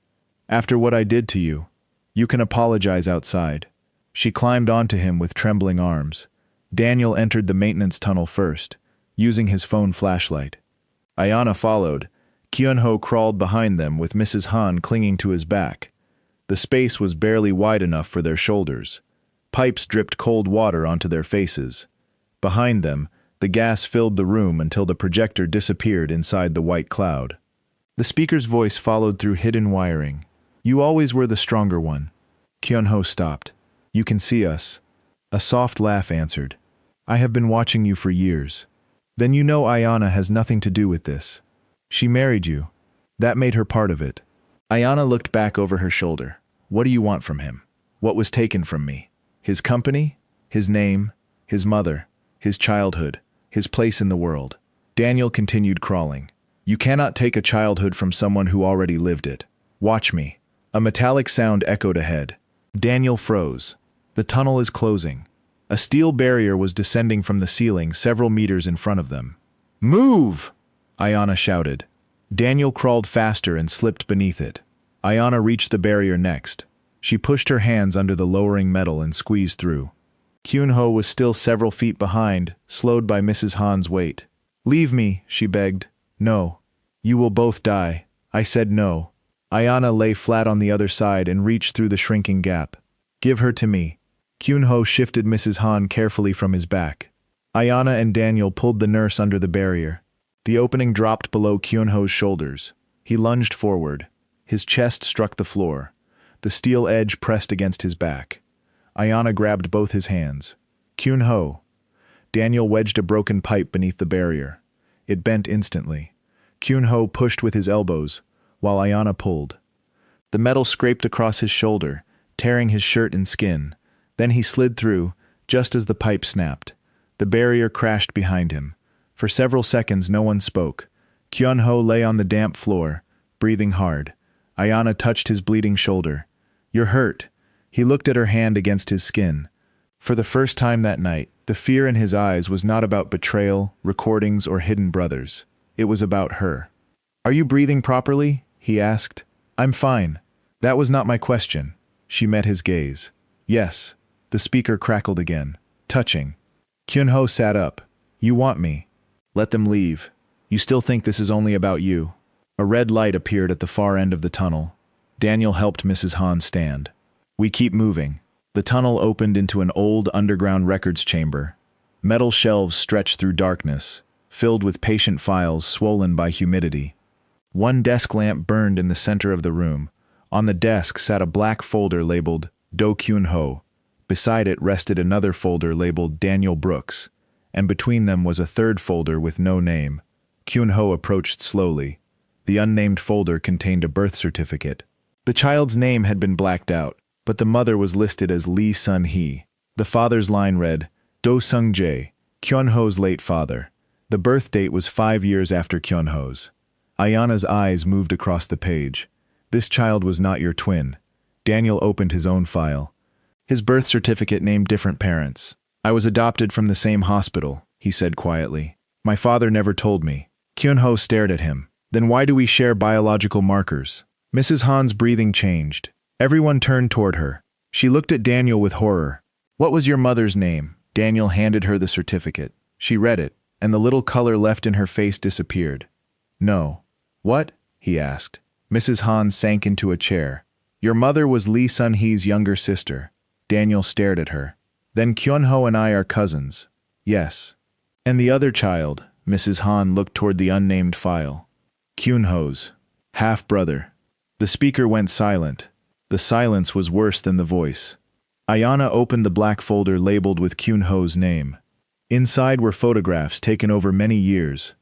After what I did to you, you can apologize outside. She climbed onto him with trembling arms. Daniel entered the maintenance tunnel first, using his phone flashlight. Ayana followed. Kyun-ho crawled behind them with Mrs. Han clinging to his back. The space was barely wide enough for their shoulders. Pipes dripped cold water onto their faces. Behind them, the gas filled the room until the projector disappeared inside the white cloud. The speaker's voice followed through hidden wiring. You always were the stronger one. Kyun-ho stopped. You can see us. A soft laugh answered. I have been watching you for years. Then you know Ayana has nothing to do with this. She married you. That made her part of it. Ayana looked back over her shoulder. What do you want from him? What was taken from me? His company? His name? His mother? His childhood? His place in the world? Daniel continued crawling. You cannot take a childhood from someone who already lived it. Watch me. A metallic sound echoed ahead. Daniel froze. The tunnel is closing. A steel barrier was descending from the ceiling several meters in front of them. Move! Ayana shouted. Daniel crawled faster and slipped beneath it. Ayana reached the barrier next. She pushed her hands under the lowering metal and squeezed through. Kyun-ho was still several feet behind, slowed by Mrs. Han's weight. "Leave me," she begged. "No. You will both die." I said no. Ayana lay flat on the other side and reached through the shrinking gap. "Give her to me." Kyun-ho shifted Mrs. Han carefully from his back. Ayana and Daniel pulled the nurse under the barrier. The opening dropped below Kyun-ho's shoulders. He lunged forward. His chest struck the floor. The steel edge pressed against his back. Ayana grabbed both his hands. "Kyun-ho." Daniel wedged a broken pipe beneath the barrier. It bent instantly. Kyun-ho pushed with his elbows, while Ayana pulled. The metal scraped across his shoulder, tearing his shirt and skin. Then he slid through, just as the pipe snapped. The barrier crashed behind him. For several seconds no one spoke. Kyun-ho lay on the damp floor, breathing hard. Ayana touched his bleeding shoulder. "You're hurt." He looked at her hand against his skin. For the first time that night, the fear in his eyes was not about betrayal, recordings, or hidden brothers. It was about her. "Are you breathing properly?" he asked. "I'm fine." "That was not my question." She met his gaze. "Yes." The speaker crackled again. "Touching." Kyun-ho sat up. "You want me. Let them leave. You still think this is only about you." A red light appeared at the far end of the tunnel. Daniel helped Mrs. Han stand. "We keep moving." The tunnel opened into an old underground records chamber. Metal shelves stretched through darkness, filled with patient files swollen by humidity. One desk lamp burned in the center of the room. On the desk sat a black folder labeled Do Kyun-ho. Beside it rested another folder labeled Daniel Brooks, and between them was a third folder with no name. Kyun-ho approached slowly. The unnamed folder contained a birth certificate. The child's name had been blacked out, but the mother was listed as Lee Sun-hee. The father's line read, Do Sung-jae, Kyun-ho's late father. The birth date was 5 years after Kyun-ho's. Ayana's eyes moved across the page. "This child was not your twin." Daniel opened his own file. His birth certificate named different parents. "I was adopted from the same hospital," he said quietly. "My father never told me." Kyun-ho stared at him. "Then why do we share biological markers?" Mrs. Han's breathing changed. Everyone turned toward her. She looked at Daniel with horror. "What was your mother's name?" Daniel handed her the certificate. She read it, and the little color left in her face disappeared. "No." "What?" he asked. Mrs. Han sank into a chair. "Your mother was Lee Sun-hee's younger sister." Daniel stared at her. "Then Kyun-ho and I are cousins." "Yes." "And the other child?" Mrs. Han looked toward the unnamed file. "Kyun-ho's half-brother." The speaker went silent. The silence was worse than the voice. Ayana opened the black folder labeled with Kyun-ho's name. Inside were photographs taken over many years.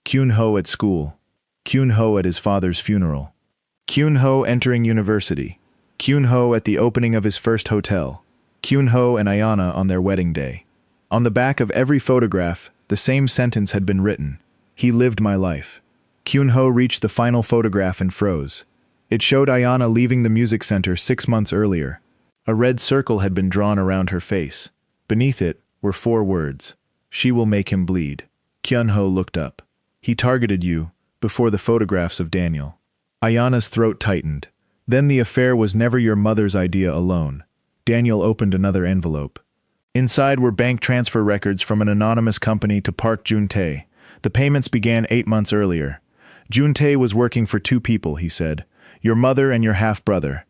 Kyun-ho at school. Kyun-ho at his father's funeral. Kyun-ho entering university. Kyun-ho at the opening of his first hotel. Kyun-ho and Ayana on their wedding day. On the back of every photograph, the same sentence had been written. "He lived my life." Kyun-ho reached the final photograph and froze. It showed Ayana leaving the music center 6 months earlier. A red circle had been drawn around her face. Beneath it were 4 words. "She will make him bleed." Kyun-ho looked up. "He targeted you," before the photographs of Daniel. Ayana's throat tightened. "Then the affair was never your mother's idea alone." Daniel opened another envelope. Inside were bank transfer records from an anonymous company to Park Jun-tae. The payments began 8 months earlier. "Jun-tae was working for 2 people," he said. "Your mother and your half-brother."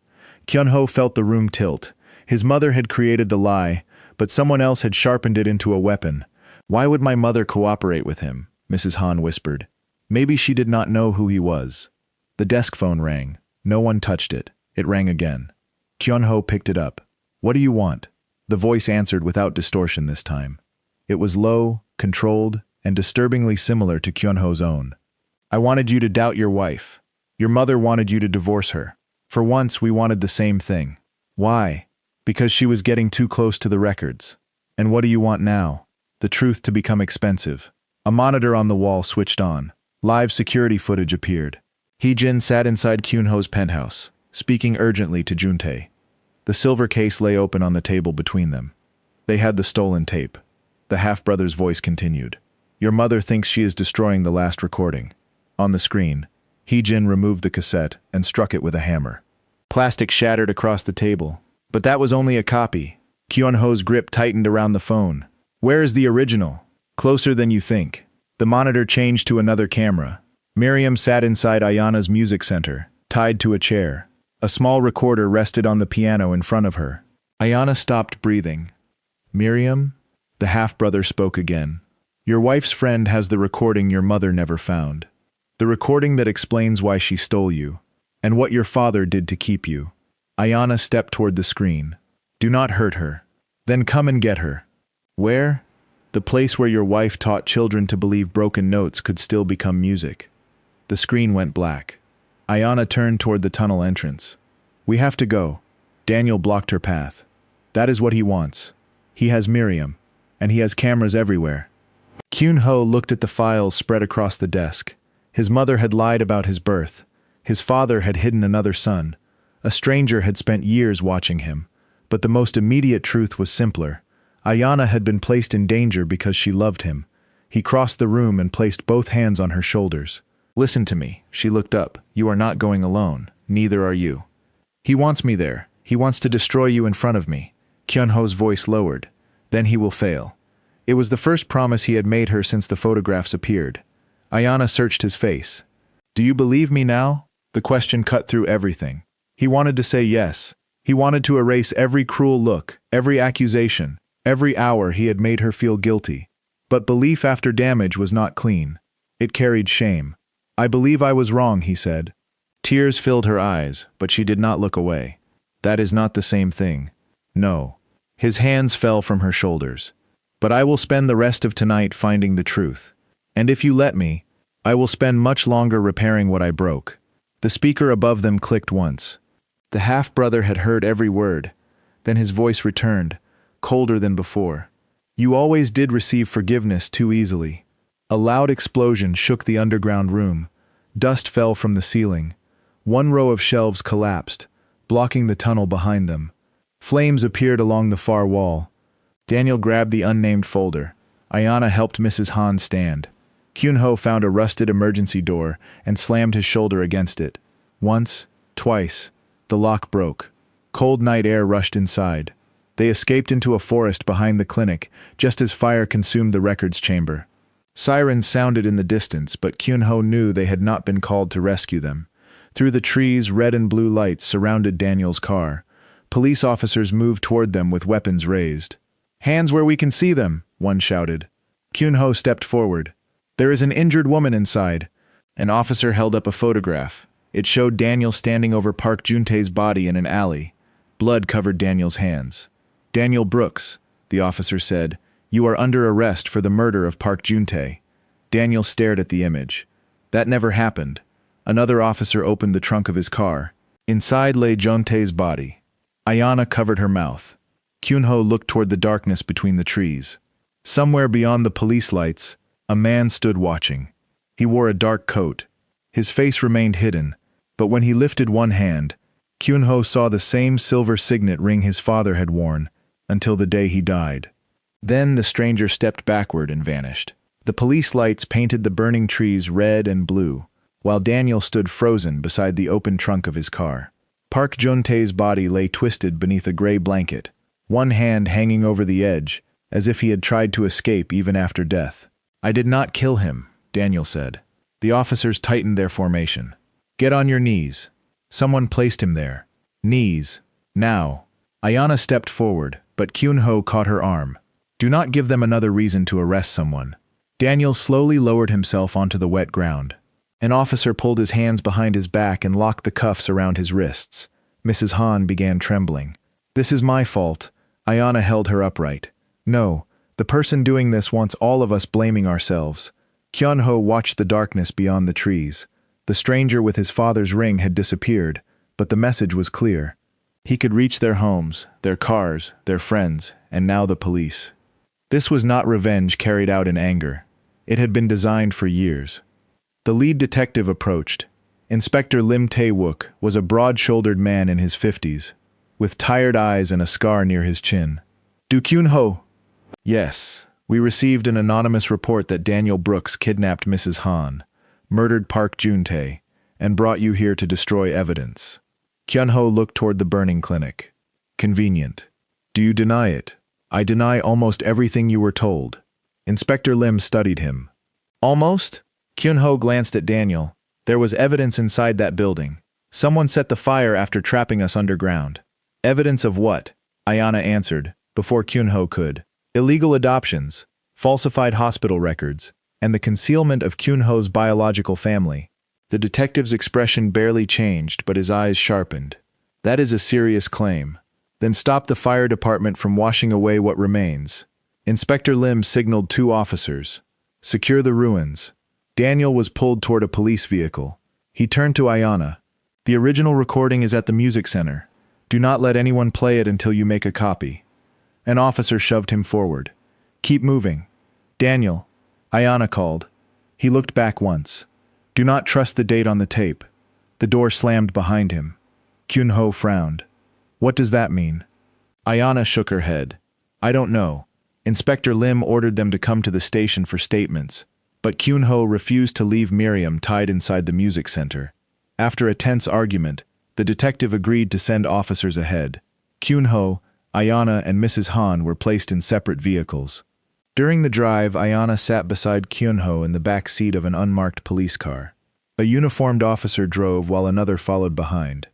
Kyun-ho felt the room tilt. His mother had created the lie, but someone else had sharpened it into a weapon. "Why would my mother cooperate with him?" Mrs. Han whispered. Maybe she did not know who he was. The desk phone rang. No one touched it. It rang again. Kyun-ho picked it up. "What do you want?" The voice answered without distortion this time. It was low, controlled, and disturbingly similar to Kyun-ho's own. "I wanted you to doubt your wife. Your mother wanted you to divorce her. For once, we wanted the same thing." "Why?" "Because she was getting too close to the records." "And what do you want now?" "The truth to become expensive." A monitor on the wall switched on. Live security footage appeared. Hee-jin sat inside Kyun-ho's penthouse, speaking urgently to Jun-tae. The silver case lay open on the table between them. They had the stolen tape. The half-brother's voice continued. "Your mother thinks she is destroying the last recording." On the screen, Hee-jin removed the cassette and struck it with a hammer. Plastic shattered across the table. But that was only a copy. Kyun-ho's grip tightened around the phone. Where is the original? Closer than you think. The monitor changed to another camera. Miriam sat inside Ayana's music center, tied to a chair. A small recorder rested on the piano in front of her. Ayana stopped breathing. Miriam? The half-brother spoke again. Your wife's friend has the recording your mother never found. The recording that explains why she stole you, and what your father did to keep you. Ayana stepped toward the screen. Do not hurt her. Then come and get her. Where? The place where your wife taught children to believe broken notes could still become music. The screen went black. Ayana turned toward the tunnel entrance. We have to go. Daniel blocked her path. That is what he wants. He has Miriam, and he has cameras everywhere. Kyun-ho looked at the files spread across the desk. His mother had lied about his birth. His father had hidden another son. A stranger had spent years watching him. But the most immediate truth was simpler. Ayana had been placed in danger because she loved him. He crossed the room and placed both hands on her shoulders. Listen to me. She looked up. You are not going alone. Neither are you. He wants me there. He wants to destroy you in front of me. Kyun-ho's voice lowered. Then he will fail. It was the first promise he had made her since the photographs appeared. Ayana searched his face. Do you believe me now? The question cut through everything. He wanted to say yes. He wanted to erase every cruel look, every accusation, every hour he had made her feel guilty. But belief after damage was not clean. It carried shame. I believe I was wrong, he said. Tears filled her eyes, but she did not look away. That is not the same thing. No. His hands fell from her shoulders. But I will spend the rest of tonight finding the truth. And if you let me, I will spend much longer repairing what I broke. The speaker above them clicked once. The half-brother had heard every word. Then his voice returned, colder than before. You always did receive forgiveness too easily. A loud explosion shook the underground room. Dust fell from the ceiling. One row of shelves collapsed, blocking the tunnel behind them. Flames appeared along the far wall. Daniel grabbed the unnamed folder. Ayana helped Mrs. Han stand. Kyun-ho found a rusted emergency door and slammed his shoulder against it. Once, twice. The lock broke. Cold night air rushed inside. They escaped into a forest behind the clinic, just as fire consumed the records chamber. Sirens sounded in the distance, but Kyun-ho knew they had not been called to rescue them. Through the trees, red and blue lights surrounded Daniel's car. Police officers moved toward them with weapons raised. Hands where we can see them, one shouted. Kyun-ho stepped forward. There is an injured woman inside. An officer held up a photograph. It showed Daniel standing over Park Jun-tae's body in an alley. Blood covered Daniel's hands. Daniel Brooks, the officer said, you are under arrest for the murder of Park Jun-tae. Daniel stared at the image. That never happened. Another officer opened the trunk of his car. Inside lay Jun-tae's body. Ayana covered her mouth. Kyun-ho looked toward the darkness between the trees. Somewhere beyond the police lights, a man stood watching. He wore a dark coat. His face remained hidden, but when he lifted one hand, Kyun-ho saw the same silver signet ring his father had worn until the day he died. Then the stranger stepped backward and vanished. The police lights painted the burning trees red and blue, while Daniel stood frozen beside the open trunk of his car. Park Jun-tae's body lay twisted beneath a gray blanket, one hand hanging over the edge, as if he had tried to escape even after death. I did not kill him, Daniel said. The officers tightened their formation. Get on your knees. Someone placed him there. Knees. Now. Ayana stepped forward, but Kyun-ho caught her arm. Do not give them another reason to arrest someone. Daniel slowly lowered himself onto the wet ground. An officer pulled his hands behind his back and locked the cuffs around his wrists. Mrs. Han began trembling. This is my fault. Ayana held her upright. No, the person doing this wants all of us blaming ourselves. Kyun-ho watched the darkness beyond the trees. The stranger with his father's ring had disappeared, but the message was clear. He could reach their homes, their cars, their friends, and now the police. This was not revenge carried out in anger. It had been designed for years. The lead detective approached. Inspector Lim Tae-wook was a broad-shouldered man in his 50s, with tired eyes and a scar near his chin. Do Kyun-ho? Yes, we received an anonymous report that Daniel Brooks kidnapped Mrs. Han, murdered Park Jun-tae, and brought you here to destroy evidence. Kyun-ho looked toward the burning clinic. Convenient. Do you deny it? I deny almost everything you were told. Inspector Lim studied him. Almost? Kyun-ho glanced at Daniel. There was evidence inside that building. Someone set the fire after trapping us underground. Evidence of what? Ayana answered, before Kyun-ho could. Illegal adoptions, falsified hospital records, and the concealment of Kyun-ho's biological family. The detective's expression barely changed, but his eyes sharpened. That is a serious claim. Then stop the fire department from washing away what remains. Inspector Lim signaled 2 officers. Secure the ruins. Daniel was pulled toward a police vehicle. He turned to Ayana. The original recording is at the music center. Do not let anyone play it until you make a copy. An officer shoved him forward. Keep moving. Daniel, Ayana called. He looked back once. Do not trust the date on the tape. The door slammed behind him. Kyun-ho frowned. What does that mean? Ayana shook her head. I don't know. Inspector Lim ordered them to come to the station for statements, but Kyun-ho refused to leave Miriam tied inside the music center. After a tense argument, the detective agreed to send officers ahead. Kyun-ho, Ayana, and Mrs. Han were placed in separate vehicles. During the drive, Ayana sat beside Kyun-ho in the back seat of an unmarked police car. A uniformed officer drove while another followed behind.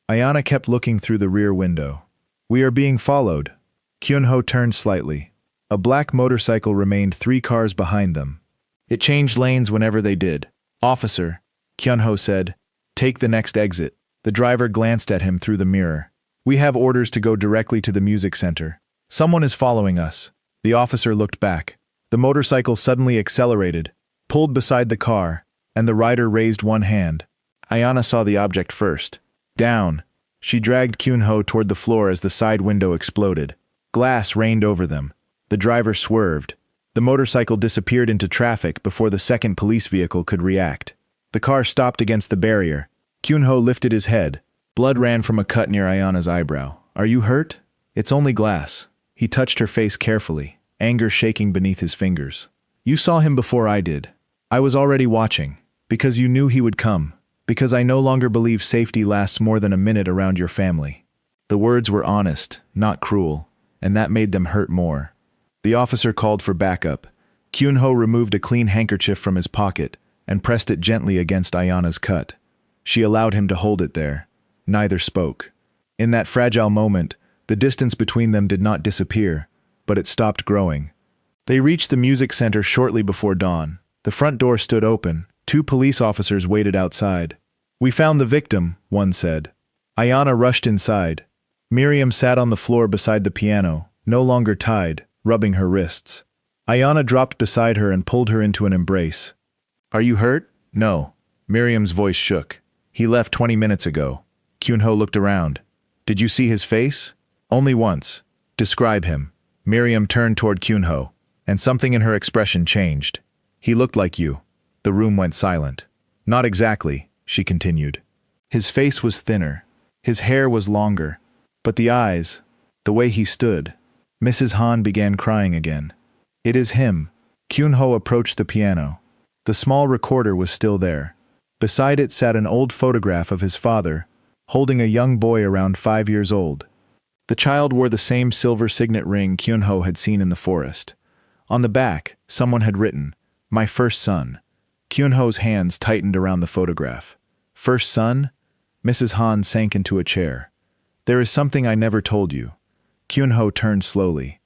Ayana kept looking through the rear window. We are being followed. Kyun-ho turned slightly. A black motorcycle remained 3 cars behind them. It changed lanes whenever they did. Officer, Kyun-ho said, take the next exit. The driver glanced at him through the mirror. We have orders to go directly to the music center. Someone is following us. The officer looked back. The motorcycle suddenly accelerated, pulled beside the car, and the rider raised one hand. Ayana saw the object first. Down. She dragged Kyun-ho toward the floor as the side window exploded. Glass rained over them. The driver swerved. The motorcycle disappeared into traffic before the second police vehicle could react. The car stopped against the barrier. Kyun-ho lifted his head. Blood ran from a cut near Ayana's eyebrow. Are you hurt? It's only glass. He touched her face carefully, anger shaking beneath his fingers. You saw him before I did. I was already watching. Because you knew he would come. Because I no longer believe safety lasts more than a minute around your family. The words were honest, not cruel, and that made them hurt more. The officer called for backup. Kyun-ho removed a clean handkerchief from his pocket and pressed it gently against Ayana's cut. She allowed him to hold it there. Neither spoke. In that fragile moment, the distance between them did not disappear, but it stopped growing. They reached the music center shortly before dawn. The front door stood open. 2 police officers waited outside. We found the victim, one said. Ayana rushed inside. Miriam sat on the floor beside the piano, no longer tied, rubbing her wrists. Ayana dropped beside her and pulled her into an embrace. Are you hurt? No. Miriam's voice shook. He left 20 minutes ago. Kyun-ho looked around. Did you see his face? Only once. Describe him. Miriam turned toward Kyun-ho, and something in her expression changed. He looked like you. The room went silent. Not exactly, she continued. His face was thinner. His hair was longer. But the eyes, the way he stood. Mrs. Han began crying again. It is him. Kyun-ho approached the piano. The small recorder was still there. Beside it sat an old photograph of his father, holding a young boy around 5 years old. The child wore the same silver signet ring Kyun-ho had seen in the forest. On the back, someone had written, "My first son." Kyun-ho's hands tightened around the photograph. First son? Mrs. Han sank into a chair. There is something I never told you. Kyun-ho turned slowly.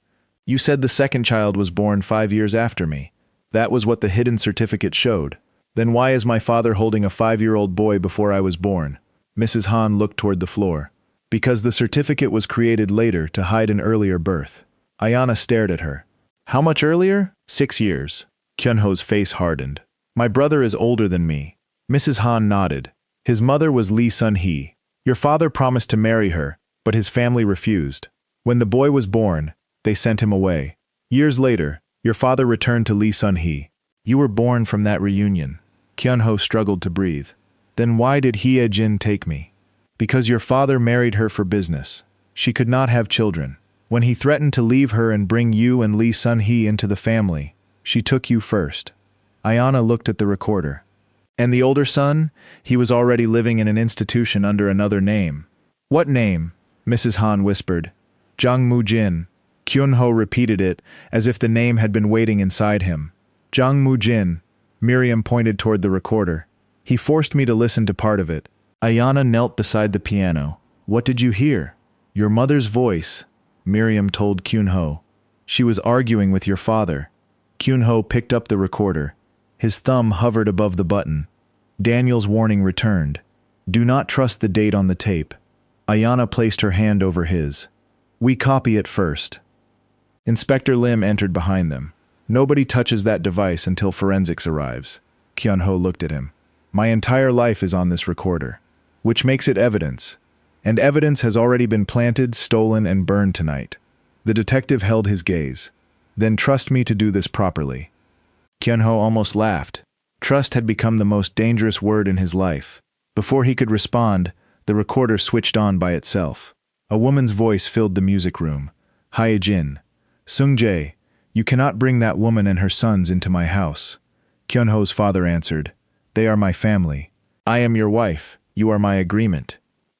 You said the second child was born 5 years after me. That was what the hidden certificate showed. Then why is my father holding a 5-year-old boy before I was born? Mrs. Han looked toward the floor. Because the certificate was created later to hide an earlier birth. Ayana stared at her. How much earlier? 6 years. Kyun-ho's face hardened. My brother is older than me. Mrs. Han nodded. His mother was Lee Sun-hee. Your father promised to marry her, but his family refused. When the boy was born, they sent him away. Years later, your father returned to Lee Sun-hee. You were born from that reunion. Kyun-ho struggled to breathe. Then why did Hye-jin take me? Because your father married her for business. She could not have children. When he threatened to leave her and bring you and Lee Sun-hee into the family, she took you first. Ayana looked at the recorder. And the older son? He was already living in an institution under another name. What name? Mrs. Han whispered. Jang Moo-jin. Kyun-ho repeated it, as if the name had been waiting inside him. Jang Moo-jin. Miriam pointed toward the recorder. He forced me to listen to part of it. Ayana knelt beside the piano. What did you hear? Your mother's voice, Miriam told Kyun-ho. She was arguing with your father. Kyun-ho picked up the recorder. His thumb hovered above the button. Daniel's warning returned. Do not trust the date on the tape. Ayana placed her hand over his. We copy it first. Inspector Lim entered behind them. Nobody touches that device until forensics arrives. Kyun-ho looked at him. My entire life is on this recorder, which makes it evidence. And evidence has already been planted, stolen, and burned tonight. The detective held his gaze. Then trust me to do this properly. Kyun-ho almost laughed. Trust had become the most dangerous word in his life. Before he could respond, the recorder switched on by itself. A woman's voice filled the music room. Hae-jin. Sung-jae, you cannot bring that woman and her sons into my house. Kyun-ho's father answered. They are my family. I am your wife. You are my agreement.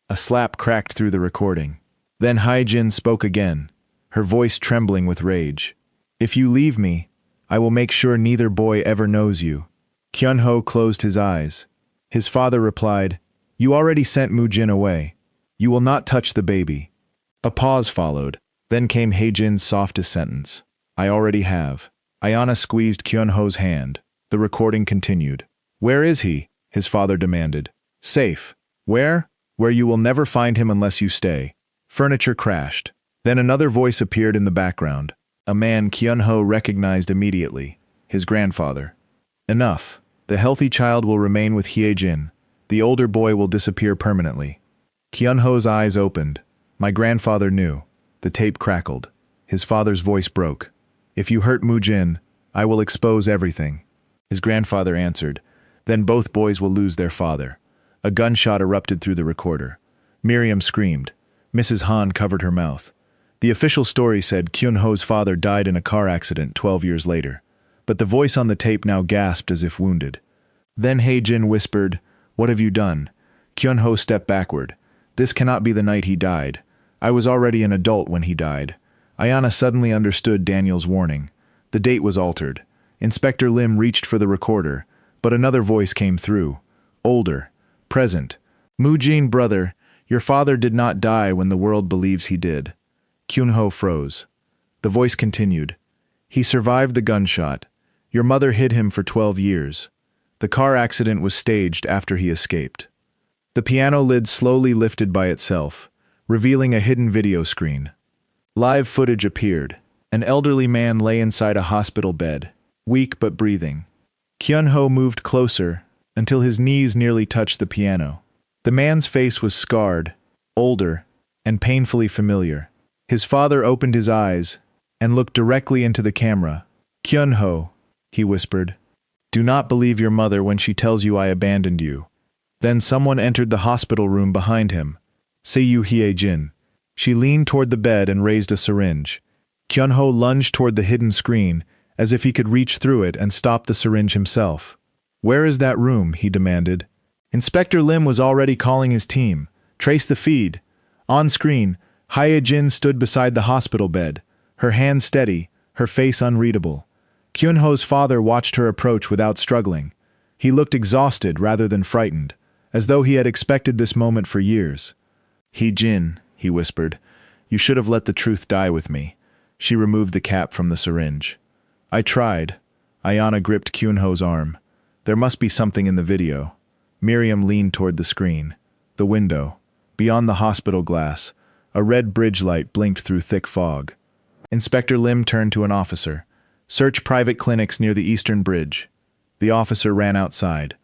A slap cracked through the recording. Then Hae-jin spoke again, her voice trembling with rage. If you leave me, I will make sure neither boy ever knows you. Kyun-ho closed his eyes. His father replied, You already sent Moo-jin away. You will not touch the baby. A pause followed. Then came Hae-jin's softest sentence. I already have. Ayana squeezed Kyun-ho's hand. The recording continued. Where is he? His father demanded. Safe. Where? Where you will never find him unless you stay. Furniture crashed. Then another voice appeared in the background. A man Kyun-ho recognized immediately. His grandfather. Enough. The healthy child will remain with Hae-jin. The older boy will disappear permanently. Kyun-ho's eyes opened. My grandfather knew. The tape crackled. His father's voice broke. If you hurt Moo-jin, I will expose everything. His grandfather answered. Then both boys will lose their father. A gunshot erupted through the recorder. Miriam screamed. Mrs. Han covered her mouth. The official story said Kyun-ho's father died in a car accident 12 years later. But the voice on the tape now gasped as if wounded. Then Hae-jin whispered, What have you done? Kyun-ho stepped backward. This cannot be the night he died. I was already an adult when he died. Ayana suddenly understood Daniel's warning. The date was altered. Inspector Lim reached for the recorder, but another voice came through. Older. Present. Moo-jin, brother, your father did not die when the world believes he did. Kyun-ho froze. The voice continued. He survived the gunshot. Your mother hid him for 12 years. The car accident was staged after he escaped. The piano lid slowly lifted by itself, revealing a hidden video screen. Live footage appeared. An elderly man lay inside a hospital bed, weak but breathing. Kyun-ho moved closer until his knees nearly touched the piano. The man's face was scarred, older, and painfully familiar. His father opened his eyes and looked directly into the camera. Kyun-ho, he whispered, do not believe your mother when she tells you I abandoned you. Then someone entered the hospital room behind him. Seiyu Hae-jin. She leaned toward the bed and raised a syringe. Kyun-ho lunged toward the hidden screen, as if he could reach through it and stop the syringe himself. Where is that room? He demanded. Inspector Lim was already calling his team. Trace the feed. On screen, Hae-jin stood beside the hospital bed, her hand steady, her face unreadable. Kyun-ho's father watched her approach without struggling. He looked exhausted rather than frightened, as though he had expected this moment for years. Hae-jin, he whispered, you should have let the truth die with me. She removed the cap from the syringe. I tried. Ayana gripped Kyun-ho's arm. There must be something in the video. Miriam leaned toward the screen. The window. Beyond the hospital glass, a red bridge light blinked through thick fog. Inspector Lim turned to an officer. Search private clinics near the Eastern Bridge. The officer ran outside.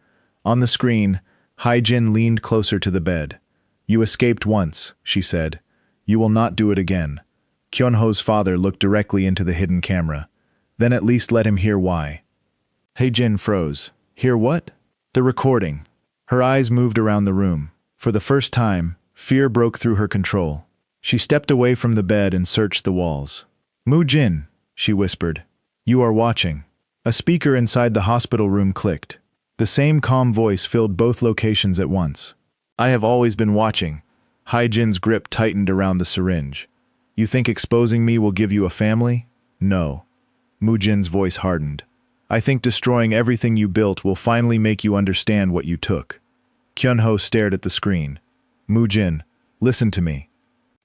On the screen, Hae-jin leaned closer to the bed. You escaped once, she said. You will not do it again. Kyun-ho's father looked directly into the hidden camera. Then at least let him hear why. Hae-jin froze. Hear what? The recording. Her eyes moved around the room. For the first time, fear broke through her control. She stepped away from the bed and searched the walls. Moo-jin, she whispered. You are watching. A speaker inside the hospital room clicked. The same calm voice filled both locations at once. I have always been watching. Hae-jin's grip tightened around the syringe. You think exposing me will give you a family? No. Moo-jin's voice hardened. I think destroying everything you built will finally make you understand what you took. Kyun-ho stared at the screen. Moo-jin, listen to me.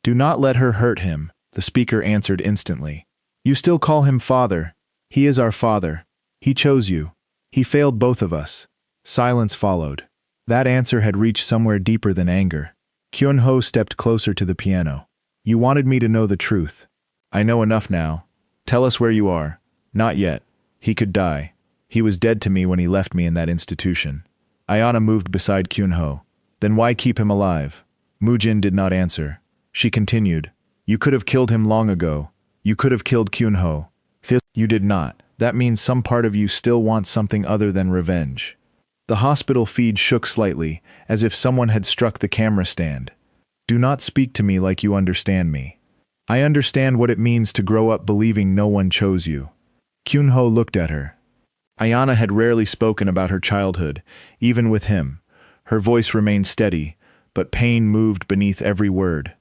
Do not let her hurt him, the speaker answered instantly. You still call him father. He is our father. He chose you. He failed both of us. Silence followed. That answer had reached somewhere deeper than anger. Kyun-ho stepped closer to the piano. You wanted me to know the truth. I know enough now. Tell us where you are. Not yet. He could die. He was dead to me when he left me in that institution. Ayana moved beside Kyun-ho. Then why keep him alive? Moo-jin did not answer. She continued. You could have killed him long ago. You could have killed Kyun-ho. You did not. That means some part of you still wants something other than revenge. The hospital feed shook slightly, as if someone had struck the camera stand. Do not speak to me like you understand me. I understand what it means to grow up believing no one chose you. Kyun-ho looked at her. Ayana had rarely spoken about her childhood, even with him. Her voice remained steady, but pain moved beneath every word.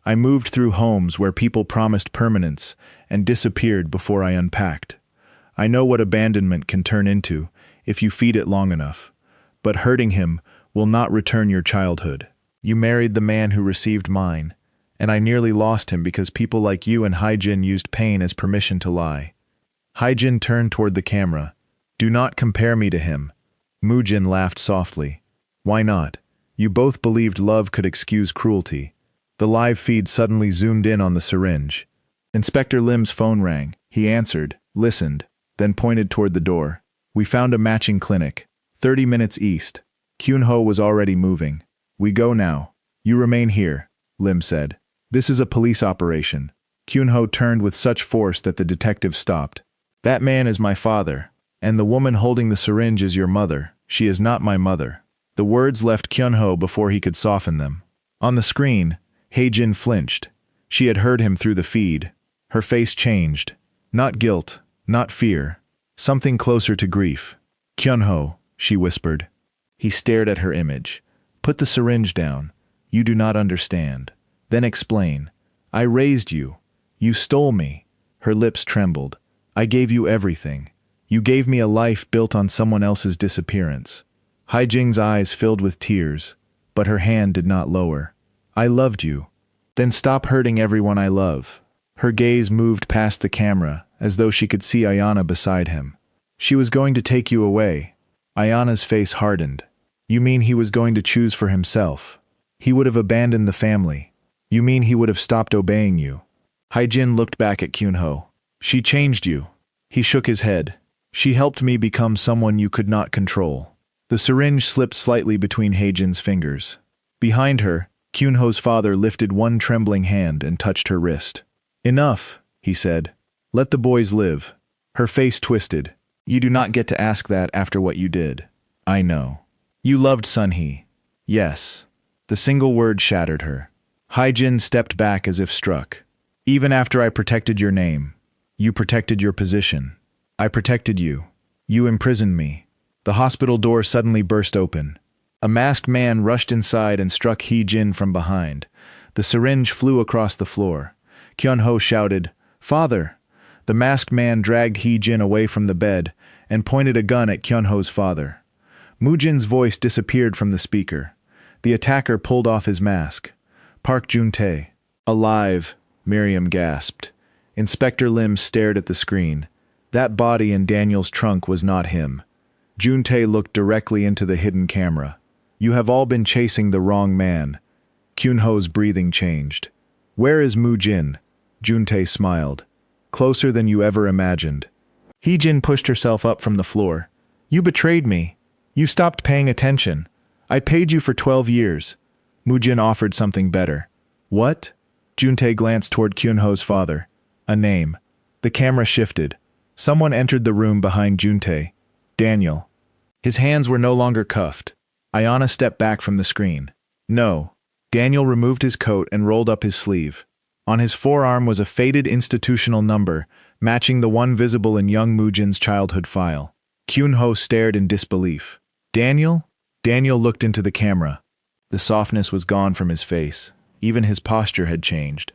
I moved through homes where people promised permanence and disappeared before I unpacked. I know what abandonment can turn into if you feed it long enough. But hurting him will not return your childhood. You married the man who received mine, and I nearly lost him because people like you and Hae-jin used pain as permission to lie. Hae-jin turned toward the camera. Do not compare me to him. Moo-jin laughed softly. Why not? You both believed love could excuse cruelty. The live feed suddenly zoomed in on the syringe. Inspector Lim's phone rang. He answered, listened, then pointed toward the door. We found a matching clinic, 30 minutes east. Kyun-ho was already moving. We go now. You remain here, Lim said. This is a police operation. Kyun-ho turned with such force that the detective stopped. That man is my father, and the woman holding the syringe is your mother. She is not my mother. The words left Kyun-ho before he could soften them. On the screen, Hae-jin flinched. She had heard him through the feed. Her face changed. Not guilt, not fear. Something closer to grief. Kyun-ho, she whispered. He stared at her image. Put the syringe down. You do not understand. Then explain. I raised you. You stole me. Her lips trembled. I gave you everything. You gave me a life built on someone else's disappearance. Hae-jin's eyes filled with tears, but her hand did not lower. I loved you. Then stop hurting everyone I love. Her gaze moved past the camera, as though she could see Ayana beside him. She was going to take you away. Ayana's face hardened. You mean he was going to choose for himself? He would have abandoned the family. You mean he would have stopped obeying you? Hae-jin looked back at Kyun-ho. She changed you. He shook his head. She helped me become someone you could not control. The syringe slipped slightly between Hae-jin's fingers. Behind her, Kyun-ho's father lifted one trembling hand and touched her wrist. Enough, he said. Let the boys live. Her face twisted. You do not get to ask that after what you did. I know. You loved Sun-hee. Yes. The single word shattered her. Hae-jin stepped back as if struck. Even after I protected your name, you protected your position. I protected you. You imprisoned me. The hospital door suddenly burst open. A masked man rushed inside and struck Hae-jin from behind. The syringe flew across the floor. Kyun-ho shouted, Father! The masked man dragged Hae-jin away from the bed and pointed a gun at Kyun-ho's father. Moo-jin's voice disappeared from the speaker. The attacker pulled off his mask. Park Jun-tae. Alive, Miriam gasped. Inspector Lim stared at the screen. That body in Daniel's trunk was not him. Jun-tae looked directly into the hidden camera. You have all been chasing the wrong man. Kyun-ho's breathing changed. Where is Moo-jin? Jun-tae smiled. Closer than you ever imagined. Hae-jin pushed herself up from the floor. You betrayed me. You stopped paying attention. I paid you for 12 years. Moo-jin offered something better. What? Jun-tae glanced toward Kyun-ho's father. A name. The camera shifted. Someone entered the room behind Jun-tae. Daniel. His hands were no longer cuffed. Ayana stepped back from the screen. No. Daniel removed his coat and rolled up his sleeve. On his forearm was a faded institutional number, matching the one visible in young Moo-jin's childhood file. Kyun-ho stared in disbelief. Daniel? Daniel looked into the camera. The softness was gone from his face. Even his posture had changed.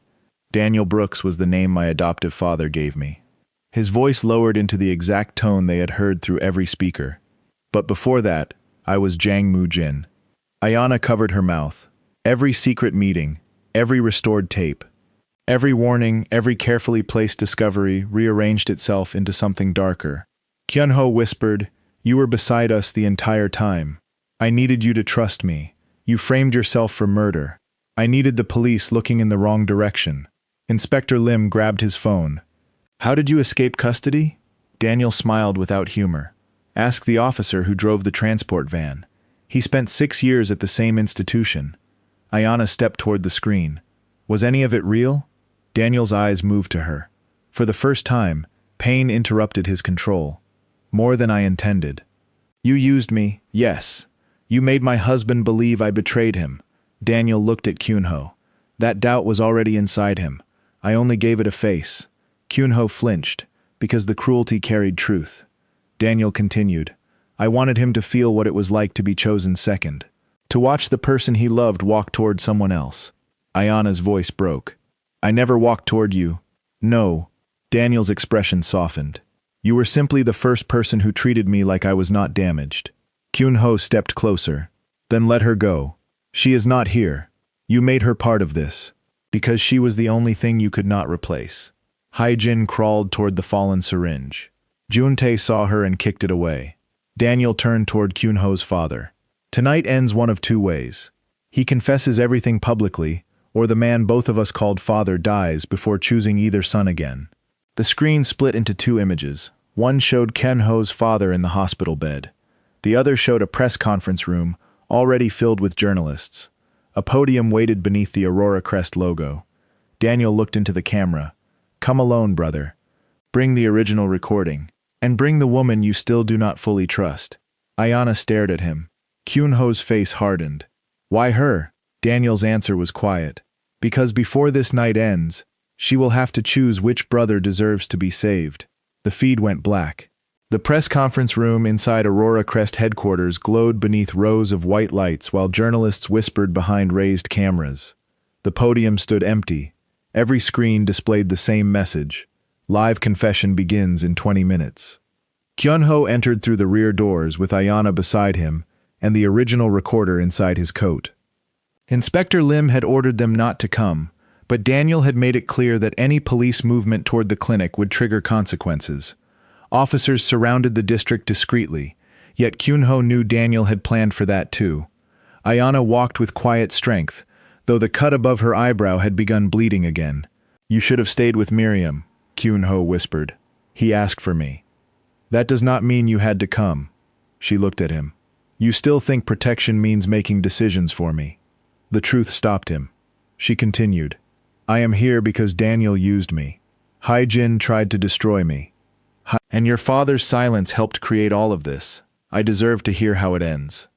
Daniel Brooks was the name my adoptive father gave me. His voice lowered into the exact tone they had heard through every speaker. But before that, I was Jang Moo-jin. Ayana covered her mouth. Every secret meeting, every restored tape, every warning, every carefully placed discovery rearranged itself into something darker. Kyun-ho whispered, "You were beside us the entire time. I needed you to trust me. You framed yourself for murder. I needed the police looking in the wrong direction." Inspector Lim grabbed his phone. "How did you escape custody?" Daniel smiled without humor. "Ask the officer who drove the transport van. He spent 6 years at the same institution." Ayana stepped toward the screen. "Was any of it real?" Daniel's eyes moved to her. For the first time, pain interrupted his control. "More than I intended. You used me, yes. You made my husband believe I betrayed him." Daniel looked at Kyun-ho. That doubt was already inside him. I only gave it a face. Kyun-ho flinched, because the cruelty carried truth. Daniel continued, "I wanted him to feel what it was like to be chosen second. To watch the person he loved walk toward someone else." Ayana's voice broke. "I never walked toward you." "No." Daniel's expression softened. "You were simply the first person who treated me like I was not damaged." Kyun-ho stepped closer. "Then let her go. She is not here. You made her part of this. Because she was the only thing you could not replace." Hae-jin crawled toward the fallen syringe. Jun-tae saw her and kicked it away. Daniel turned toward Kyun-ho's father. "Tonight ends one of two ways. He confesses everything publicly, or the man both of us called father dies before choosing either son again." The screen split into 2 images. One showed Kyun-ho's father in the hospital bed. The other showed a press conference room, already filled with journalists. A podium waited beneath the Aurora Crest logo. Daniel looked into the camera. "Come alone, brother. Bring the original recording. And bring the woman you still do not fully trust." Ayana stared at him. Kyun-ho's face hardened. "Why her?" Daniel's answer was quiet. "Because before this night ends, she will have to choose which brother deserves to be saved." The feed went black. The press conference room inside Aurora Crest headquarters glowed beneath rows of white lights while journalists whispered behind raised cameras. The podium stood empty. Every screen displayed the same message. Live confession begins in 20 minutes. Kyun-ho entered through the rear doors with Ayana beside him and the original recorder inside his coat. Inspector Lim had ordered them not to come, but Daniel had made it clear that any police movement toward the clinic would trigger consequences. Officers surrounded the district discreetly, yet Kyun-ho knew Daniel had planned for that too. Ayana walked with quiet strength, though the cut above her eyebrow had begun bleeding again. "You should have stayed with Miriam," Kyun-ho whispered. "He asked for me." "That does not mean you had to come." She looked at him. "You still think protection means making decisions for me." The truth stopped him. She continued, "I am here because Daniel used me. Hae-jin tried to destroy me. And your father's silence helped create all of this. I deserve to hear how it ends."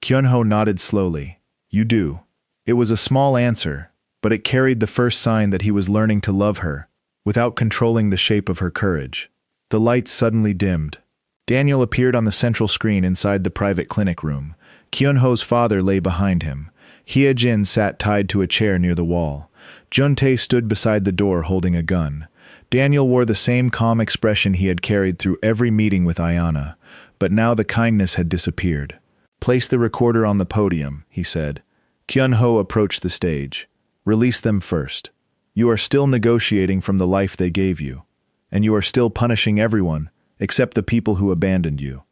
Kyun-ho nodded slowly. "You do." It was a small answer, but it carried the first sign that he was learning to love her, without controlling the shape of her courage. The lights suddenly dimmed. Daniel appeared on the central screen inside the private clinic room. Kyun-ho's father lay behind him. Hae-jin sat tied to a chair near the wall. Jun-tae stood beside the door holding a gun. Daniel wore the same calm expression he had carried through every meeting with Ayana, but now the kindness had disappeared. "Place the recorder on the podium," he said. Kyun-ho approached the stage. "Release them first. You are still negotiating from the life they gave you, and you are still punishing everyone, except the people who abandoned you."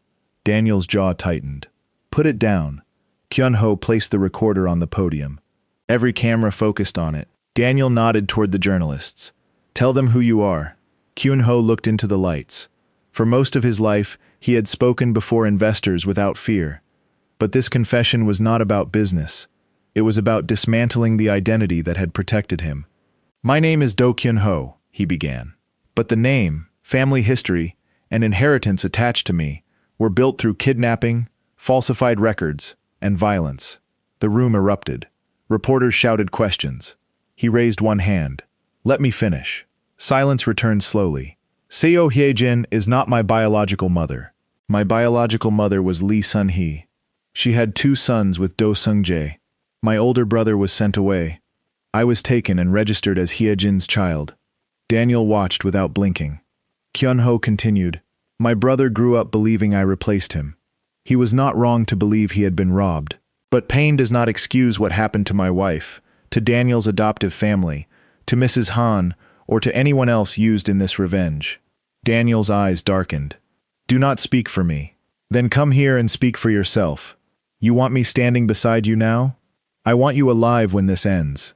Daniel's jaw tightened. "Put it down." Kyun-ho placed the recorder on the podium. Every camera focused on it. Daniel nodded toward the journalists. "Tell them who you are." Kyun-ho looked into the lights. For most of his life, he had spoken before investors without fear. But this confession was not about business. It was about dismantling the identity that had protected him. "My name is Do Kyun-ho," he began. "But the name, family history, and inheritance attached to me were built through kidnapping, falsified records, and violence." The room erupted. Reporters shouted questions. He raised one hand. "Let me finish." Silence returned slowly. "Seo Hae-jin is not my biological mother. My biological mother was Lee Sun-hee. She had 2 sons with Do Sung-jae. My older brother was sent away. I was taken and registered as Hyejin's child. Daniel watched without blinking. Kyun-ho continued, "My brother grew up believing I replaced him. He was not wrong to believe he had been robbed. But pain does not excuse what happened to my wife, to Daniel's adoptive family, to Mrs. Han, or to anyone else used in this revenge." Daniel's eyes darkened. "Do not speak for me. Then come here and speak for yourself. You want me standing beside you now? I want you alive when this ends."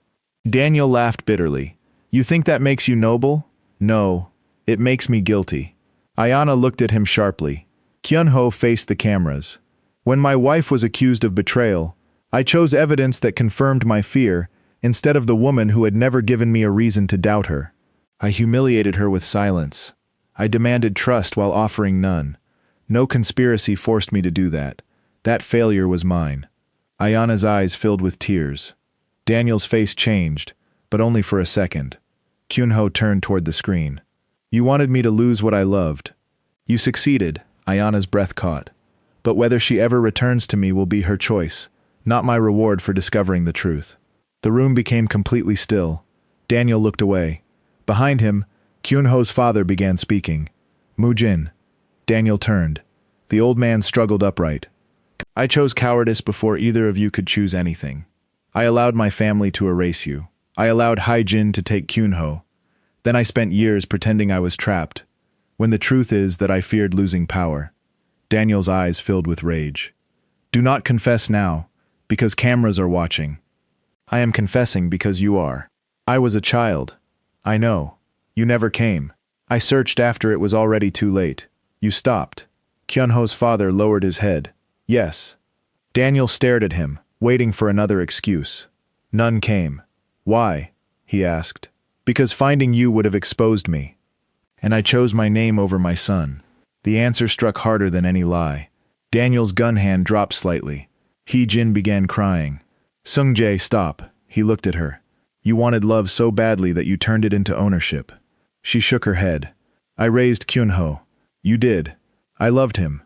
Daniel laughed bitterly. "You think that makes you noble? No, it makes me guilty." Ayana looked at him sharply. Kyun-ho faced the cameras. "When my wife was accused of betrayal, I chose evidence that confirmed my fear instead of the woman who had never given me a reason to doubt her. I humiliated her with silence. I demanded trust while offering none. No conspiracy forced me to do that. That failure was mine." Ayana's eyes filled with tears. Daniel's face changed, but only for a second. Kyun-ho turned toward the screen. "You wanted me to lose what I loved. You succeeded," Ayana's breath caught. "But whether she ever returns to me will be her choice, not my reward for discovering the truth." The room became completely still. Daniel looked away. Behind him, Kyun-ho's father began speaking. "Mujin." Daniel turned. The old man struggled upright. "I chose cowardice before either of you could choose anything. I allowed my family to erase you. I allowed Hyejin to take Kyun-ho. Then I spent years pretending I was trapped, when the truth is that I feared losing power." Daniel's eyes filled with rage. "Do not confess now, because cameras are watching. I am confessing because you are. I was a child. I know. You never came. I searched after it was already too late. You stopped." Kyun-ho's father lowered his head. "Yes." Daniel stared at him, waiting for another excuse. None came. "Why?" he asked. "Because finding you would have exposed me. And I chose my name over my son." The answer struck harder than any lie. Daniel's gun hand dropped slightly. Hyejin began crying. "Sung-jae, stop." He looked at her. "You wanted love so badly that you turned it into ownership." She shook her head. "I raised Kyun-ho." "You did." "I loved him."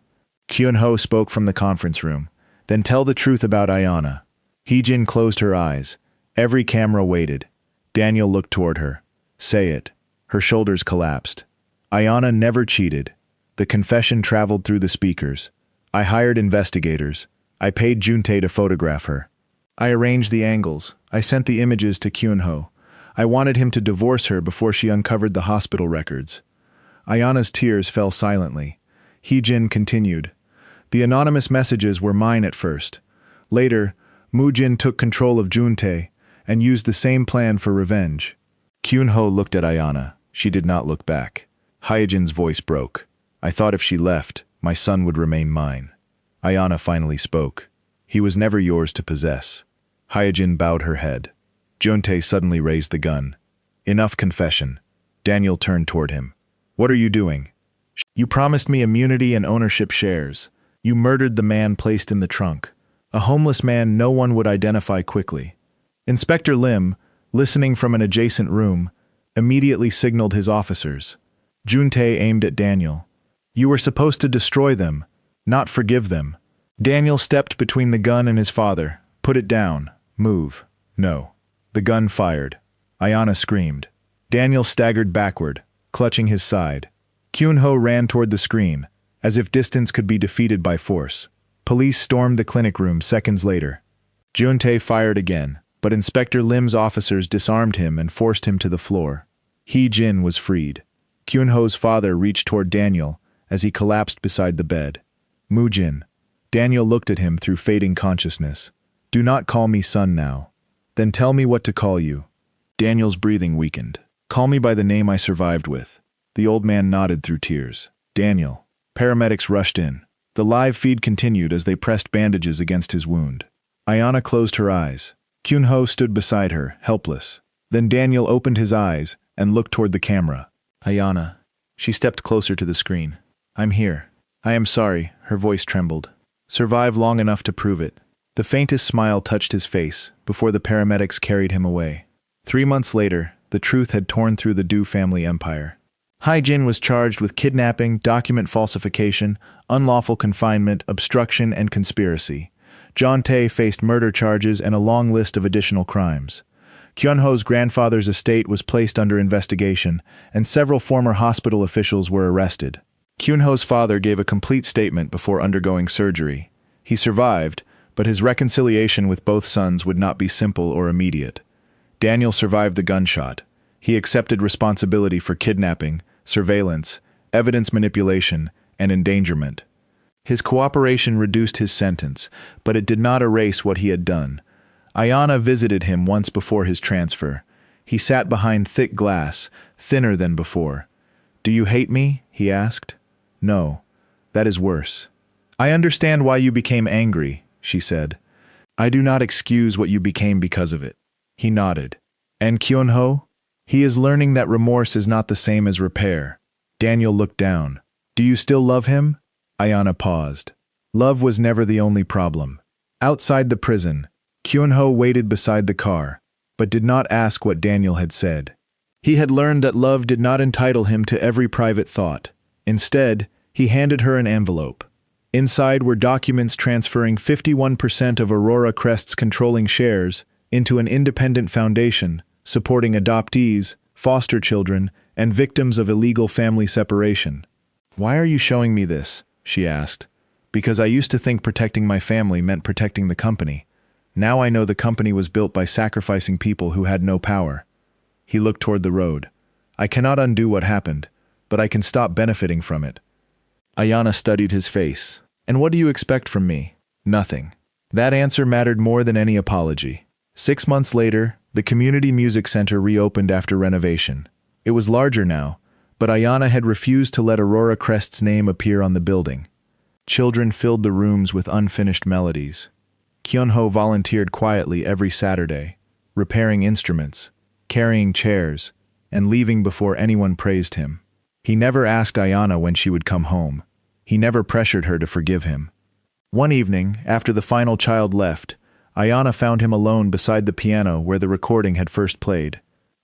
Kyun-ho spoke from the conference room. "Then tell the truth about Ayana." Hyejin closed her eyes. Every camera waited. Daniel looked toward her. "Say it." Her shoulders collapsed. "Ayana never cheated." The confession traveled through the speakers. "I hired investigators. I paid Juntae to photograph her. I arranged the angles. I sent the images to Kyun-ho. I wanted him to divorce her before she uncovered the hospital records." Ayana's tears fell silently. Hyejin continued. "The anonymous messages were mine at first. Later, Mujin took control of Juntae and used the same plan for revenge." Kyun-ho looked at Ayana. She did not look back. Hyejin's voice broke. "I thought if she left, my son would remain mine." Ayana finally spoke. "He was never yours to possess." Hyejin bowed her head. Juntae suddenly raised the gun. "Enough confession." Daniel turned toward him. "What are you doing?" "You promised me immunity and ownership shares. You murdered the man placed in the trunk. A homeless man no one would identify quickly." Inspector Lim, listening from an adjacent room, immediately signaled his officers. Juntae aimed at Daniel. "You were supposed to destroy them, not forgive them." Daniel stepped between the gun and his father. "Put it down. Move." "No." The gun fired. Ayana screamed. Daniel staggered backward, clutching his side. Kyun-ho ran toward the screen, as if distance could be defeated by force. Police stormed the clinic room seconds later. Juntae fired again, but Inspector Lim's officers disarmed him and forced him to the floor. Hyejin was freed. Kyun-ho's father reached toward Daniel as he collapsed beside the bed. "Mujin." Daniel looked at him through fading consciousness. "Do not call me son now." "Then tell me what to call you." Daniel's breathing weakened. "Call me by the name I survived with." The old man nodded through tears. "Daniel." Paramedics rushed in. The live feed continued as they pressed bandages against his wound. Ayana closed her eyes. Kyun-ho stood beside her, helpless. Then Daniel opened his eyes and looked toward the camera. "Ayana." She stepped closer to the screen. "I'm here." "I am sorry," her voice trembled. "Survive long enough to prove it." The faintest smile touched his face before the paramedics carried him away. 3 months later, the truth had torn through the Do family empire. Hyejin was charged with kidnapping, document falsification, unlawful confinement, obstruction, and conspiracy. Juntae faced murder charges and a long list of additional crimes. Kyun-ho's grandfather's estate was placed under investigation, and several former hospital officials were arrested. Kyun-ho's father gave a complete statement before undergoing surgery. He survived, but his reconciliation with both sons would not be simple or immediate. Daniel survived the gunshot. He accepted responsibility for kidnapping, surveillance, evidence manipulation, and endangerment. His cooperation reduced his sentence, but it did not erase what he had done. Ayana visited him once before his transfer. He sat behind thick glass, thinner than before. "Do you hate me?" he asked. "No. That is worse." "I understand why you became angry," she said. "I do not excuse what you became because of it." He nodded. "And Kyun-ho? He is learning that remorse is not the same as repair." Daniel looked down. "Do you still love him?" Ayana paused. Love was never the only problem. Outside the prison, Kyun-ho waited beside the car, but did not ask what Daniel had said. He had learned that love did not entitle him to every private thought. Instead, he handed her an envelope. Inside were documents transferring 51% of Aurora Crest's controlling shares into an independent foundation supporting adoptees, foster children, and victims of illegal family separation. "Why are you showing me this?" she asked. "Because I used to think protecting my family meant protecting the company. Now I know the company was built by sacrificing people who had no power." He looked toward the road. "I cannot undo what happened, but I can stop benefiting from it." Ayana studied his face. "And what do you expect from me?" "Nothing." That answer mattered more than any apology. 6 months later, the community music center reopened after renovation. It was larger now, but Ayana had refused to let Aurora Crest's name appear on the building. Children filled the rooms with unfinished melodies. Kyun-ho volunteered quietly every Saturday, repairing instruments, carrying chairs, and leaving before anyone praised him. He never asked Ayana when she would come home. He never pressured her to forgive him. One evening, after the final child left, Ayana found him alone beside the piano where the recording had first played.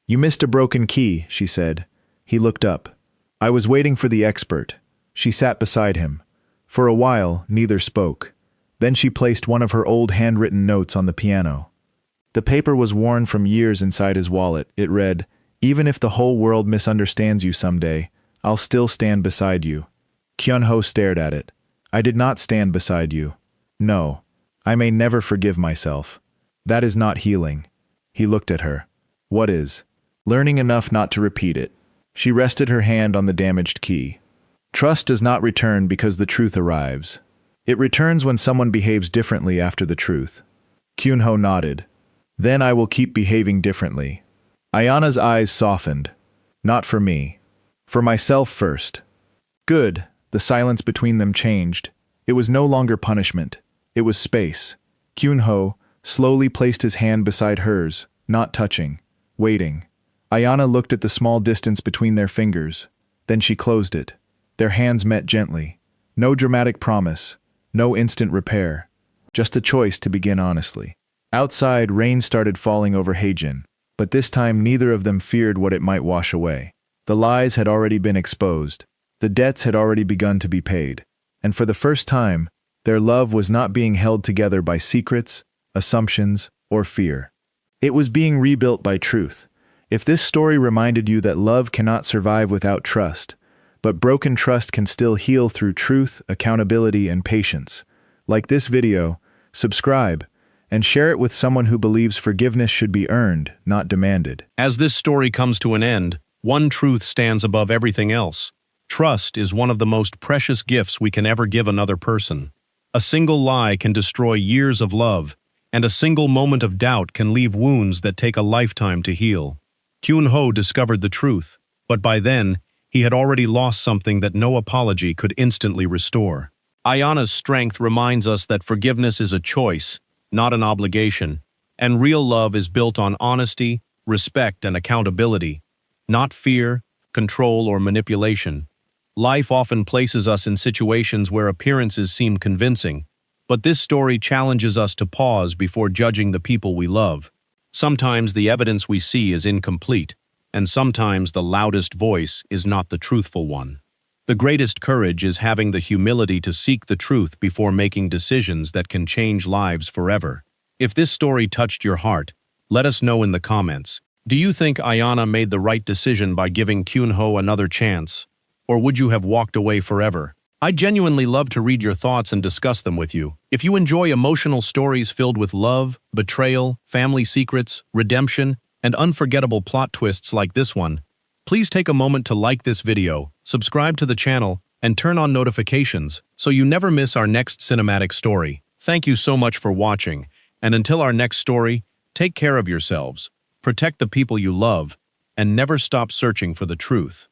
"You missed a broken key," she said. He looked up. "I was waiting for the expert." She sat beside him. For a while, neither spoke. Then she placed one of her old handwritten notes on the piano. The paper was worn from years inside his wallet. It read, "Even if the whole world misunderstands you someday, I'll still stand beside you." Kyun-ho stared at it. "I did not stand beside you. No. I may never forgive myself. That is not healing." He looked at her. "What is?" "Learning enough not to repeat it." She rested her hand on the damaged key. "Trust does not return because the truth arrives. It returns when someone behaves differently after the truth." Kyun-ho nodded. "Then I will keep behaving differently." Ayana's eyes softened. "Not for me. For myself first." "Good." The silence between them changed. It was no longer punishment. It was space. Kyun-ho slowly placed his hand beside hers, not touching, waiting. Ayana looked at the small distance between their fingers. Then she closed it. Their hands met gently. No dramatic promise. No instant repair. Just a choice to begin honestly. Outside, rain started falling over Heijin, but this time neither of them feared what it might wash away. The lies had already been exposed. The debts had already begun to be paid. And for the first time, their love was not being held together by secrets, assumptions, or fear. It was being rebuilt by truth. If this story reminded you that love cannot survive without trust, but broken trust can still heal through truth, accountability, and patience, like this video, subscribe, and share it with someone who believes forgiveness should be earned, not demanded. As this story comes to an end, one truth stands above everything else. Trust is one of the most precious gifts we can ever give another person. A single lie can destroy years of love, and a single moment of doubt can leave wounds that take a lifetime to heal. Kyun-ho discovered the truth, but by then, he had already lost something that no apology could instantly restore. Ayana's strength reminds us that forgiveness is a choice, not an obligation, and real love is built on honesty, respect, and accountability, not fear, control, or manipulation. Life often places us in situations where appearances seem convincing, but this story challenges us to pause before judging the people we love. Sometimes the evidence we see is incomplete, and sometimes the loudest voice is not the truthful one. The greatest courage is having the humility to seek the truth before making decisions that can change lives forever. If this story touched your heart, Let us know in the comments. Do you think Ayana made the right decision by giving Kyun-ho another chance? Or would you have walked away forever? I genuinely love to read your thoughts and discuss them with you. If you enjoy emotional stories filled with love, betrayal, family secrets, redemption, and unforgettable plot twists like this one, please take a moment to like this video, subscribe to the channel, and turn on notifications so you never miss our next cinematic story. Thank you so much for watching, and until our next story, take care of yourselves, protect the people you love, and never stop searching for the truth.